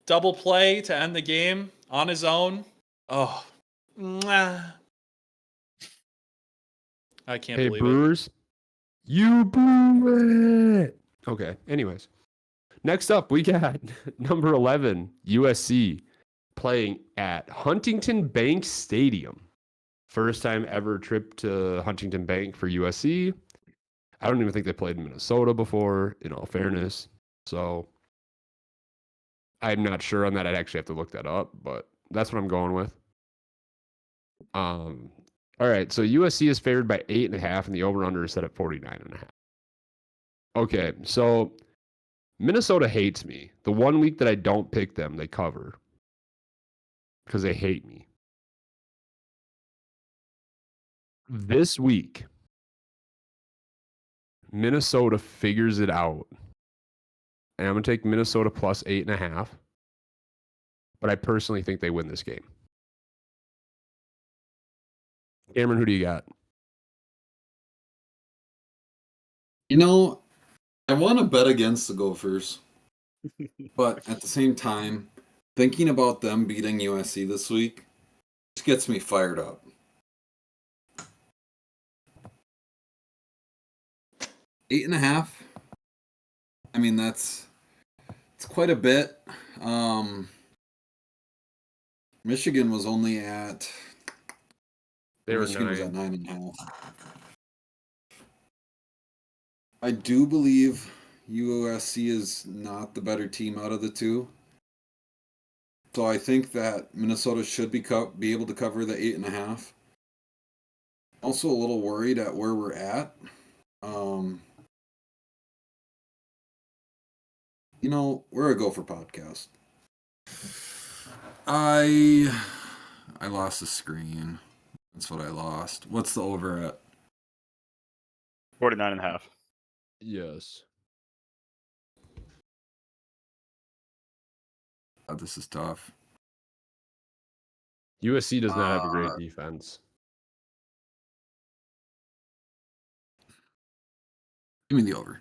double play to end the game on his own. Oh, mwah. I can't Hey, believe it. Brewers, you blew it. Okay. Anyways, next up we got number 11 USC playing at Huntington Bank Stadium. First time ever trip to Huntington Bank for USC. I don't even think they played in Minnesota before, in all fairness. So I'm not sure on that. I'd actually have to look that up, but that's what I'm going with. All right. So USC is favored by 8.5, and the over/under is set at 49.5. Okay. So Minnesota hates me. The 1 week that I don't pick them, they cover because they hate me. This week, Minnesota figures it out. And I'm going to take Minnesota plus 8.5. But I personally think they win this game. Cameron, who do you got? You know, I want to bet against the Gophers, but at the same time, thinking about them beating USC this week just gets me fired up. 8.5. I mean, it's quite a bit. Michigan was only at. Michigan was at 9.5. I do believe USC is not the better team out of the two. So I think that Minnesota should be able to cover the 8.5. Also a little worried at where we're at. We're a Gopher podcast. I lost the screen. That's what I lost. What's the over at? 49.5. Yes. Oh, this is tough. USC does not have a great defense. Give me the over.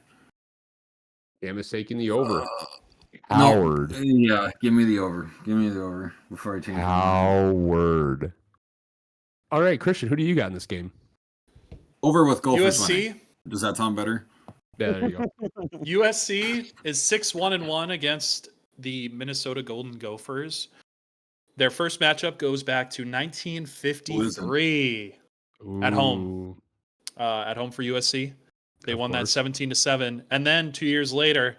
Cam is taking the over. Howard. Howard. Yeah, give me the over. Give me the over before I change my mind. Howard. All right, Christian, who do you got in this game? Over with Gophers USC. winning. Does that sound better? Yeah, there you go. USC is 6-1-1 against the Minnesota Golden Gophers. Their first matchup goes back to 1953 at home. At home for USC. They won that 17-7, and then 2 years later,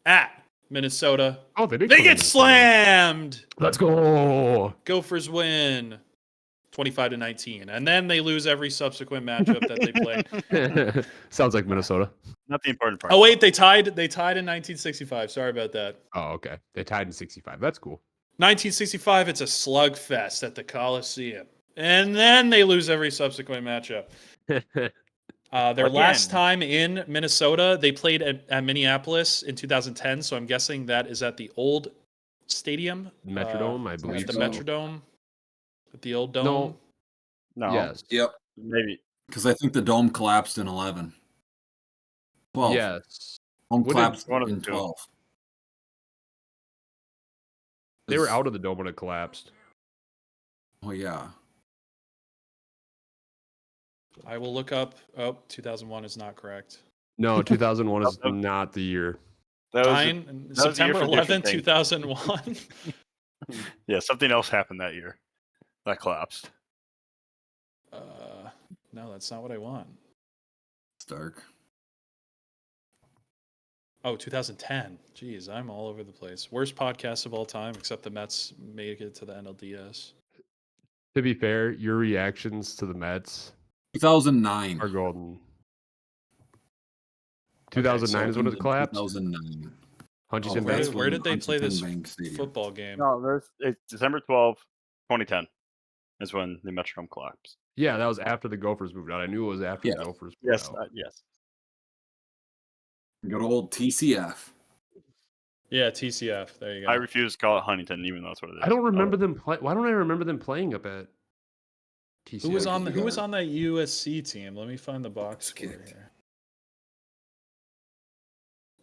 at Minnesota, Oh, they get slammed. Let's go. Gophers win 25-19, and then they lose every subsequent matchup that they play. Sounds like Minnesota. Not the important part. Oh wait, they tied in 1965. Sorry about that. Oh, okay. They tied in 65. That's cool. 1965, it's a slugfest at the Coliseum, and then they lose every subsequent matchup. Their last time in Minnesota, they played at Minneapolis in 2010. So I'm guessing that is at the old stadium, Metrodome, I believe. at the so. Metrodome, at the old dome. No. Yes. Yep. Maybe. Because I think the dome collapsed in 11. 12. Yes. Dome What did- collapsed one of in the two. 12. They were out of the dome when it collapsed. Oh, yeah. I will look up. Oh, 2001 is not correct. No, 2001 is not the year. That was the year September for different 11th, things. 2001. Yeah, something else happened that year. That collapsed. No, that's not what I want. It's dark. Oh, 2010. Jeez, I'm all over the place. Worst podcast of all time, except the Mets made it to the NLDS. To be fair, your reactions to the Mets 2009. are golden. Okay, 2009 is when it collapsed. 2009. Huntington Where Bank. did, where did they play this Bank Stadium. football game? No, it's December 12th, 2010 is when the Metrodome collapsed. Yeah, that was after the Gophers moved out. I knew it was after the Gophers moved Yes, out. yes. Good old TCF. Yeah, TCF. There you go. I refuse to call it Huntington, even though that's what it is. I don't remember them play. Why don't I remember them playing up at TCF? Who was on we who was got- on that USC team? Let me find the box score kicked. here.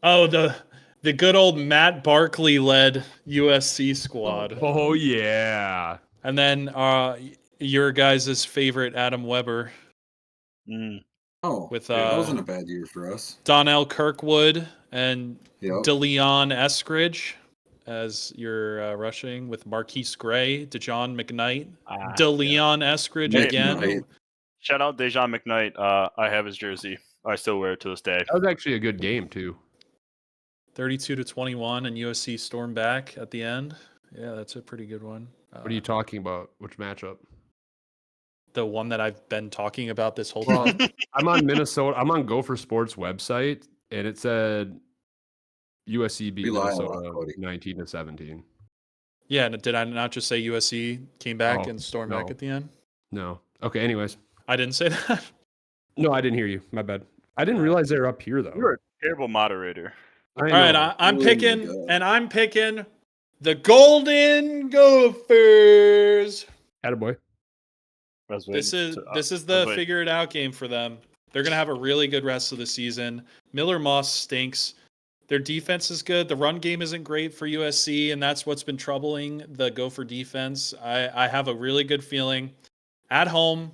Oh, the good old Matt Barkley led USC squad. Oh yeah. And then your guys' favorite Adam Weber Mm. Oh, with that wasn't a bad year for us. Donnell Kirkwood and Yep. DeLeon Eskridge as your rushing with Marquise Gray, DeJohn McKnight, DeLeon Eskridge Hey, again. McKnight. Shout out Dejan McKnight. I have his jersey. I still wear it to this day. That was actually a good game too. 32-21, and USC stormed back at the end. Yeah, that's a pretty good one. What are you talking about? Which matchup? The one that I've been talking about this whole Well, time. I'm on Minnesota. I'm on Gopher Sports website, and it said USC beat We lie a lot, Minnesota Cody. 19-17. Yeah, and did I not just say USC came back Oh, and stormed back no. at the end? No. Okay. Anyways, I didn't say that. no, I didn't hear you. My bad. I didn't realize they were up here though. You're a terrible moderator. I All right, know. I'm Oh my picking, God. and I'm picking the Golden Gophers. Attaboy. This is the figure it out game for them. They're gonna have a really good rest of the season. Miller Moss stinks. Their defense is good. The run game isn't great for USC, and that's what's been troubling the Gopher defense. I have a really good feeling at home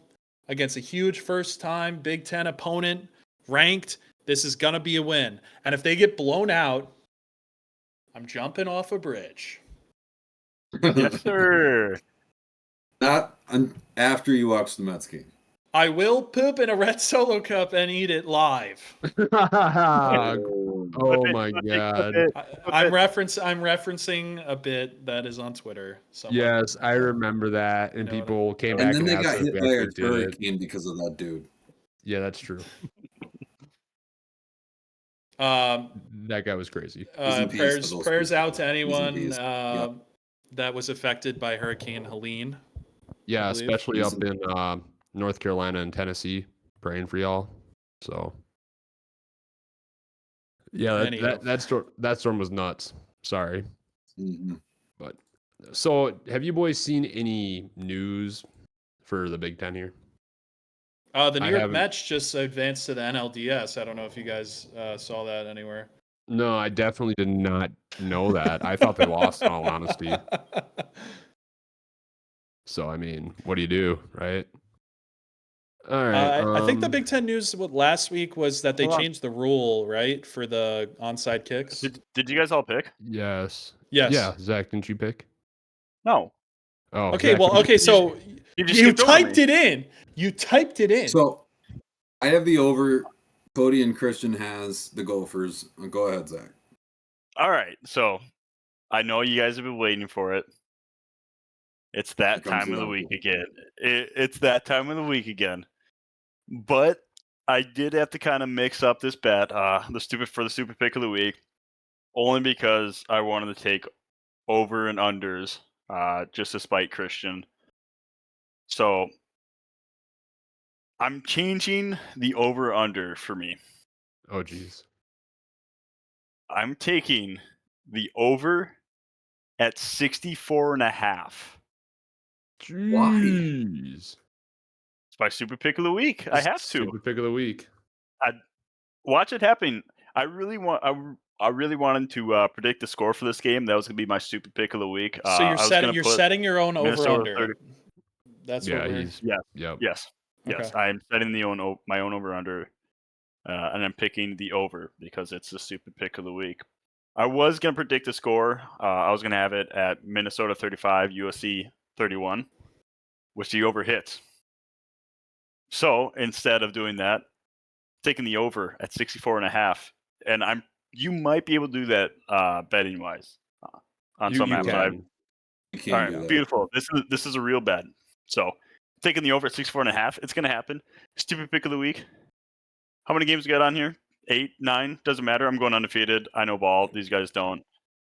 against a huge first-time Big Ten opponent, ranked. This is gonna be a win. And if they get blown out, I'm jumping off a bridge. Yes, sir. Not after you watch the Mets game. I will poop in a red Solo cup and eat it live. Oh my god. I'm referencing a bit that is on Twitter. Someone- Yes, I remember that, and You know people came And back then and they asked got if hit we by a actually did it. hurricane because of that dude. Yeah, that's true. Um, That guy was crazy. in peace to those prayers people. out to anyone peace. Yep. that was affected by Hurricane Helene. Yeah, believe. especially up in North Carolina and Tennessee. Praying for y'all. So yeah, Anywho. that storm was nuts. Sorry. Mhm. But so have you boys seen any news for the Big Ten here? The New I York haven't- Mets just advanced to the NLDS. I don't know if you guys saw that anywhere. No, I definitely did not know that. I thought they lost, in all honesty. So I mean, what do you do, right? All right. I think the Big Ten news last week was that they Hold on. changed the rule, right, for the onside kicks. Did you guys all pick? Yes. Yes. Yeah, Zach, didn't you pick? No. Oh, Okay. Zach, Well. what did Okay. So You just you skipped over typed me. it in. You typed it in. So I have the over. Cody and Christian has the Gophers. Go ahead, Zach. All right. So I know you guys have been waiting for it. It's that Here comes time of the the week update. again. It's that time of the week again. But I did have to kind of mix up this bet, the stupid pick of the week, only because I wanted to take over and unders, just to spite Christian. So I'm changing the over under for me. Oh, geez. I'm taking the over at 64.5. Jeez. It's my super pick of the week. I have to Super pick of the week. watch it happen. I really wanted to predict the score for this game. That was gonna be my stupid pick of the week. so I you're was setting gonna you're put setting your own over Minnesota under. 30. That's Yeah, what we're. he's Yeah. yep. Yes. Yes, Okay. I'm setting my own over under, and I'm picking the over because it's the stupid pick of the week. I was gonna predict the score. I was gonna have it at Minnesota 35, USC 31, which the over hits. So instead of doing that, taking the over at 64.5, and you might be able to do that betting wise on some You apps. All can. You right, can do that. beautiful. This is a real bet. So taking the over at 64.5, it's gonna happen. Stupid pick of the week. How many games we got on here? 8, 9, doesn't matter. I'm going undefeated. I know ball. These guys don't.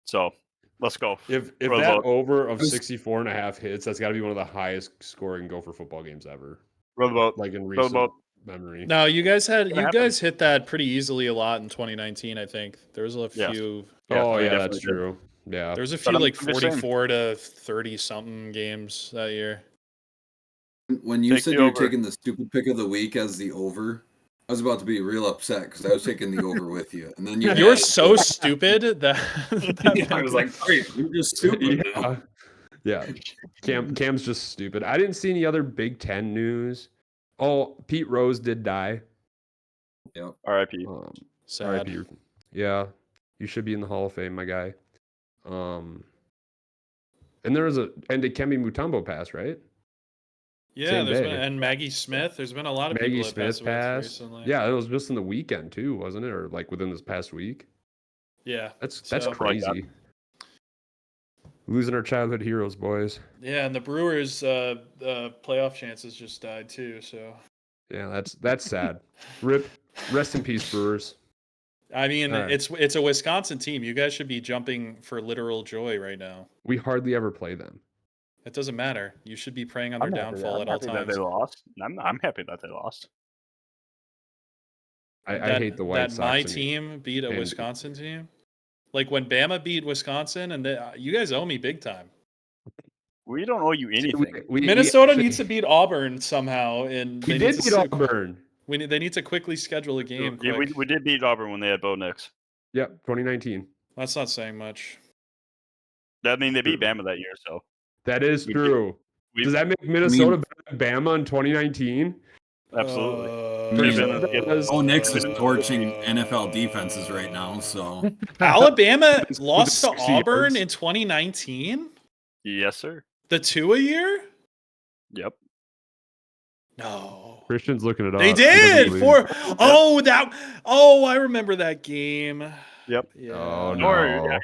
So let's go. If Roll the that boat. over of was- 64.5 hits, that's got to be one of the highest scoring Gopher football games ever, Roll the boat. like in Roll the recent boat. memory. No, you guys gonna happen. hit that pretty easily a lot in 2019. I think there was a Yes. few. Yes, Oh I yeah, definitely that's did. true. Yeah, There was a But few I'm like just saying. 44 to 30 something games that year. When you Take said the you were over. taking the stupid pick of the week as the over, I was about to be real upset because I was taking the over with you, and then you. You're had- so stupid that, I was like, great, I'm just stupid now. yeah. Cam's just stupid. I didn't see any other Big Ten news. Oh, Pete Rose did die. Yep. R.I.P. sad. R.I.P. Yeah, you should be in the Hall of Fame, my guy. And there was and Dikembe Mutombo passed, right? Yeah, Same there's day. been and Maggie Smith. There's been a lot of Maggie people that Smith passed away passed. recently. Yeah, it was just in the weekend too, wasn't it? Or like within this past week. Yeah. That's So- Like that. crazy. Losing our childhood heroes, boys. Yeah, and the Brewers' playoff chances just died too. So Yeah, that's sad. Rip. Rest in peace, Brewers. I mean, All right. it's a Wisconsin team. You guys should be jumping for literal joy right now. We hardly ever play them. It doesn't matter. You should be praying on their downfall at all happy times. that they lost. I'm happy that they lost. I hate the White Sox. My and- team beat a and- Wisconsin team. Like when Bama beat Wisconsin, and you guys owe me big time. We don't owe you anything. Minnesota actually- needs to beat Auburn somehow, and We they did need beat to Auburn. They need to quickly schedule a game. Yeah, Quick. we did beat Auburn when they had Bo Nix. Yep, 2019. That's not saying much. That mean they beat True. Bama that year. So That is We- true. we- Does that make Minnesota better than Bama in 2019? absolutely. Oh, Nix is torching NFL defenses right now. So Alabama With lost to 60 Auburn yards. in 2019. Yes, sir. The Tua year? Yep. No. Christian's looking it up. They He doesn't did believe- for I remember that game. Yep. Yeah. Oh Don't worry,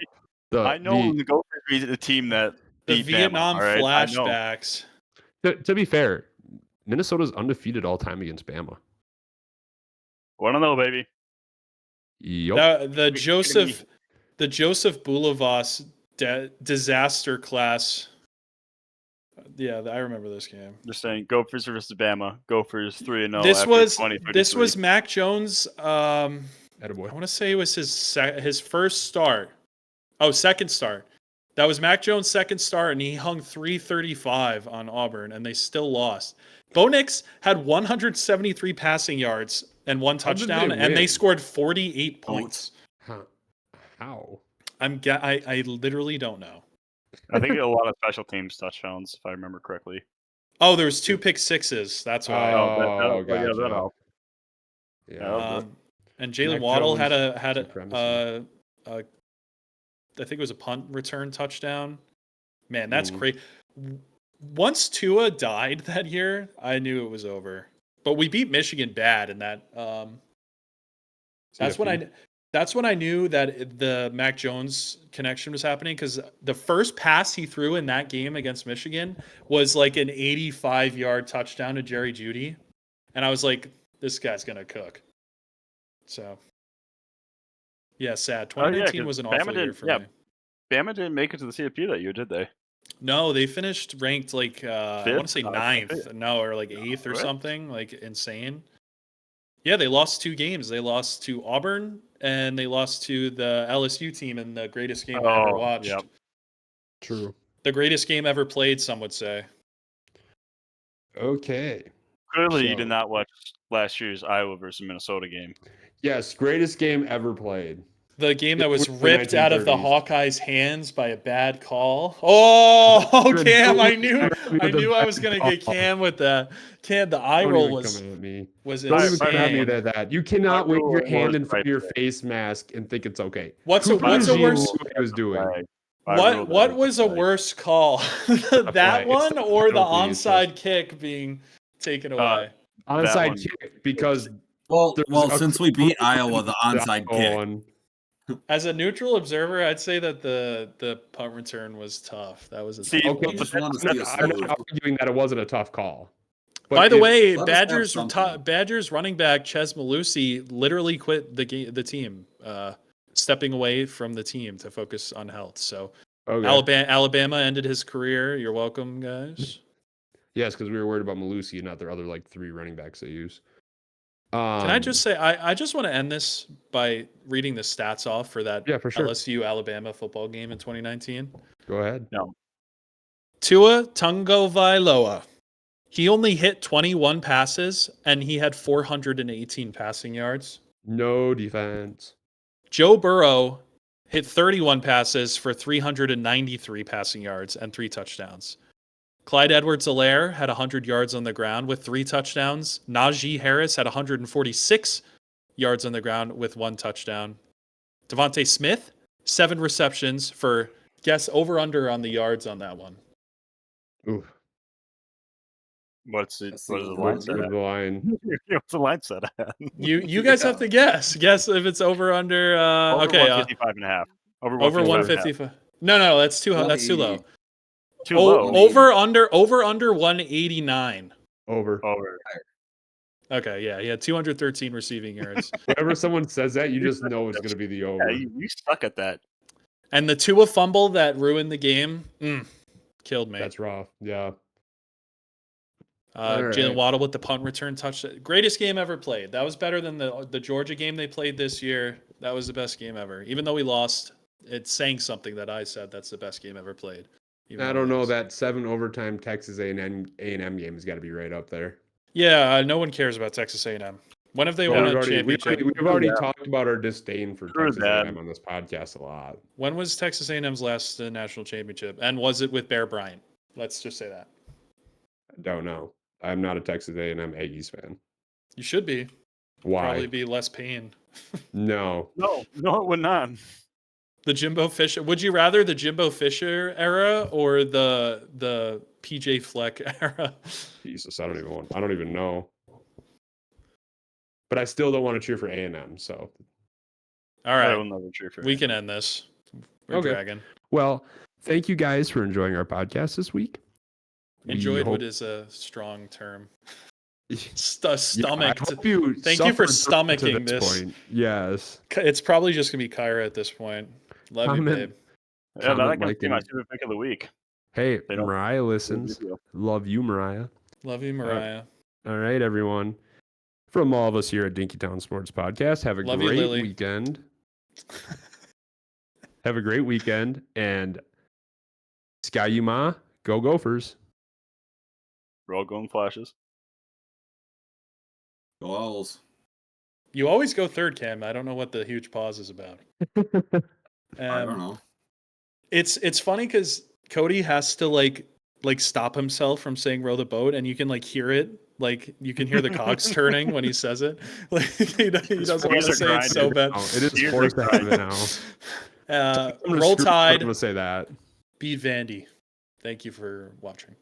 no. I know the Gophers beat the team that The beat Vietnam Bama, all right? I know. flashbacks. To be fair, Minnesota's undefeated all time against Bama. Wanna know, baby? Yep. The Joseph Boulevas disaster class. Yeah, I remember this game. Just saying, Gophers versus Bama. Gophers 3-0. This after was 2033. Mac Jones. I Attaboy. want to say it was his first start. Oh, second start. That was Mac Jones' second start, and he hung 335 on Auburn, and they still lost. Bo Nix had 173 passing yards and one How did they touchdown, and they win? scored 48 points. Huh. How? I literally don't know. I think a lot of special teams touchdowns, if I remember correctly. Oh, there was 2 pick sixes. That's why. Oh, yeah, that gotcha. helped. Yeah. And Jalen Mac Waddle Jones had supremacy. I think it was a punt return touchdown. Man, that's Mm. crazy. Once Tua died that year, I knew it was over. But we beat Michigan bad, and that's when I knew that the Mac Jones connection was happening, because the first pass he threw in that game against Michigan was like an 85-yard touchdown to Jerry Jeudy, and I was like, this guy's gonna cook. So, yeah, sad. 2019 was an awful year for me. Bama didn't make it to the CFP that year, did they? No, they finished ranked like I want to say Fifth? 9th, no, or like 8th or Right. something, like insane. Yeah, they lost 2 games. They lost to Auburn and they lost to the LSU team in the greatest game I ever watched. Yep. True. The greatest game ever played, some would say. Okay. Clearly, you So- did not watch last year's Iowa versus Minnesota game. Yes, greatest game ever played. The game that It was was the ripped out of the 1930s. Hawkeyes' hands by a bad call. Oh, Good Cam! I move. knew With the I was bad gonna get call. Cam with that. Cam, the eye Don't roll even was come at me. was Don't even My come at me insane. that you cannot My wave your rule hand was in front of right your there. face mask and think it's okay. What's a Cooper what's a DeJean worse knew what he was doing. Flag. I ruled what it was a flag. worse call? That flag. It's one not a or the penalty, it's onside kick being taken away? That Onside one- kick because Well, there's a since we beat clear Iowa, the onside kick. one. As a neutral observer, I'd say that the punt return was tough. That was a See, tough Okay, one. You just want to I'm see not, a I'm slow. not arguing that it wasn't a tough call. But By the way, let us have Badgers something. Badgers running back Ches Malusi literally quit the team, stepping away from the team to focus on health. So okay. Alabama ended his career. You're welcome, guys. Yes, because we were worried about Malusi and not their other like 3 running backs they use. Can I just say I just want to end this by reading the stats off for that Yeah, for sure. LSU Alabama football game in 2019. Go ahead. Tua Tagovailoa. He only hit 21 passes and he had 418 passing yards. No defense. Joe Burrow hit 31 passes for 393 passing yards and 3 touchdowns. Clyde Edwards-Helaire had 100 yards on the ground with 3 touchdowns. Najee Harris had 146 yards on the ground with 1 touchdown. Devontae Smith, 7 receptions for, guess over under on the yards on that one. Ooh, What's it? That's What is the the line what's set at? the line? What's the line set at? You guys have to guess. Guess if it's over under. Over Okay, 155 and a half. Over over 155 and a half. 155. No, that's too low. Too low. Over under 189. Over. Over. Okay, yeah, he had 213 receiving yards. Whenever someone says that, you just know it's going to be the Yeah, over. you suck at that. And the Tua fumble that ruined the game, killed me. That's rough. Yeah. Jalen right. Waddle with the punt return touchdown. Greatest game ever played. That was better than the Georgia game they played this year. That was the best game ever. Even though we lost, it's saying something that I said that's the best game ever played. Even I though don't we know, lost. that 7 overtime Texas A&M game has got to be right up there. Yeah, no one cares about Texas A&M. When have they But won we've a already, championship? we've already talked about our disdain for True Texas that. A&M on this podcast a lot. When was Texas A&M's last national championship? And was it with Bear Bryant? Let's just say that. I don't know. I'm not a Texas A&M Aggies fan. You should be. Why? Probably be less pain. No. No, it would not. The Jimbo Fisher. Would you rather the Jimbo Fisher era or the PJ Fleck era? Jesus, I don't even know. But I still don't want to cheer for A&M, so. All I right, will never cheer for we him. can end this. We're Okay. dragging. Well, thank you guys for enjoying our podcast this week. We Enjoyed hope- what is a strong term. Yeah, Stomach. I hope you Thank you for suffered through to stomaching this. point. Yes. It's probably just gonna be Kyra at this point. Love Comment. you, babe. Yeah, that Comment, can like, be my and- super pick of the week. Hey, They don't- Mariah listens. Love you, Mariah. Love you, Mariah. All right, everyone. From all of us here at Dinkytown Sports Podcast, have a Love you, great Lily. weekend. Have a great weekend. And Sky Yuma, go Gophers. We're all going flashes. Go Owls. You always go third, Cam. I don't know what the huge pause is about. I don't know. It's funny because Cody has to like stop himself from saying row the boat, and you can like hear it. Like you can hear the cogs turning when he says it. Like he doesn't want to say it so bad. Oh, it is Here's forced the to have it now. I'm gonna Roll screw- Tide, I'm gonna say that. beat Vandy. Thank you for watching.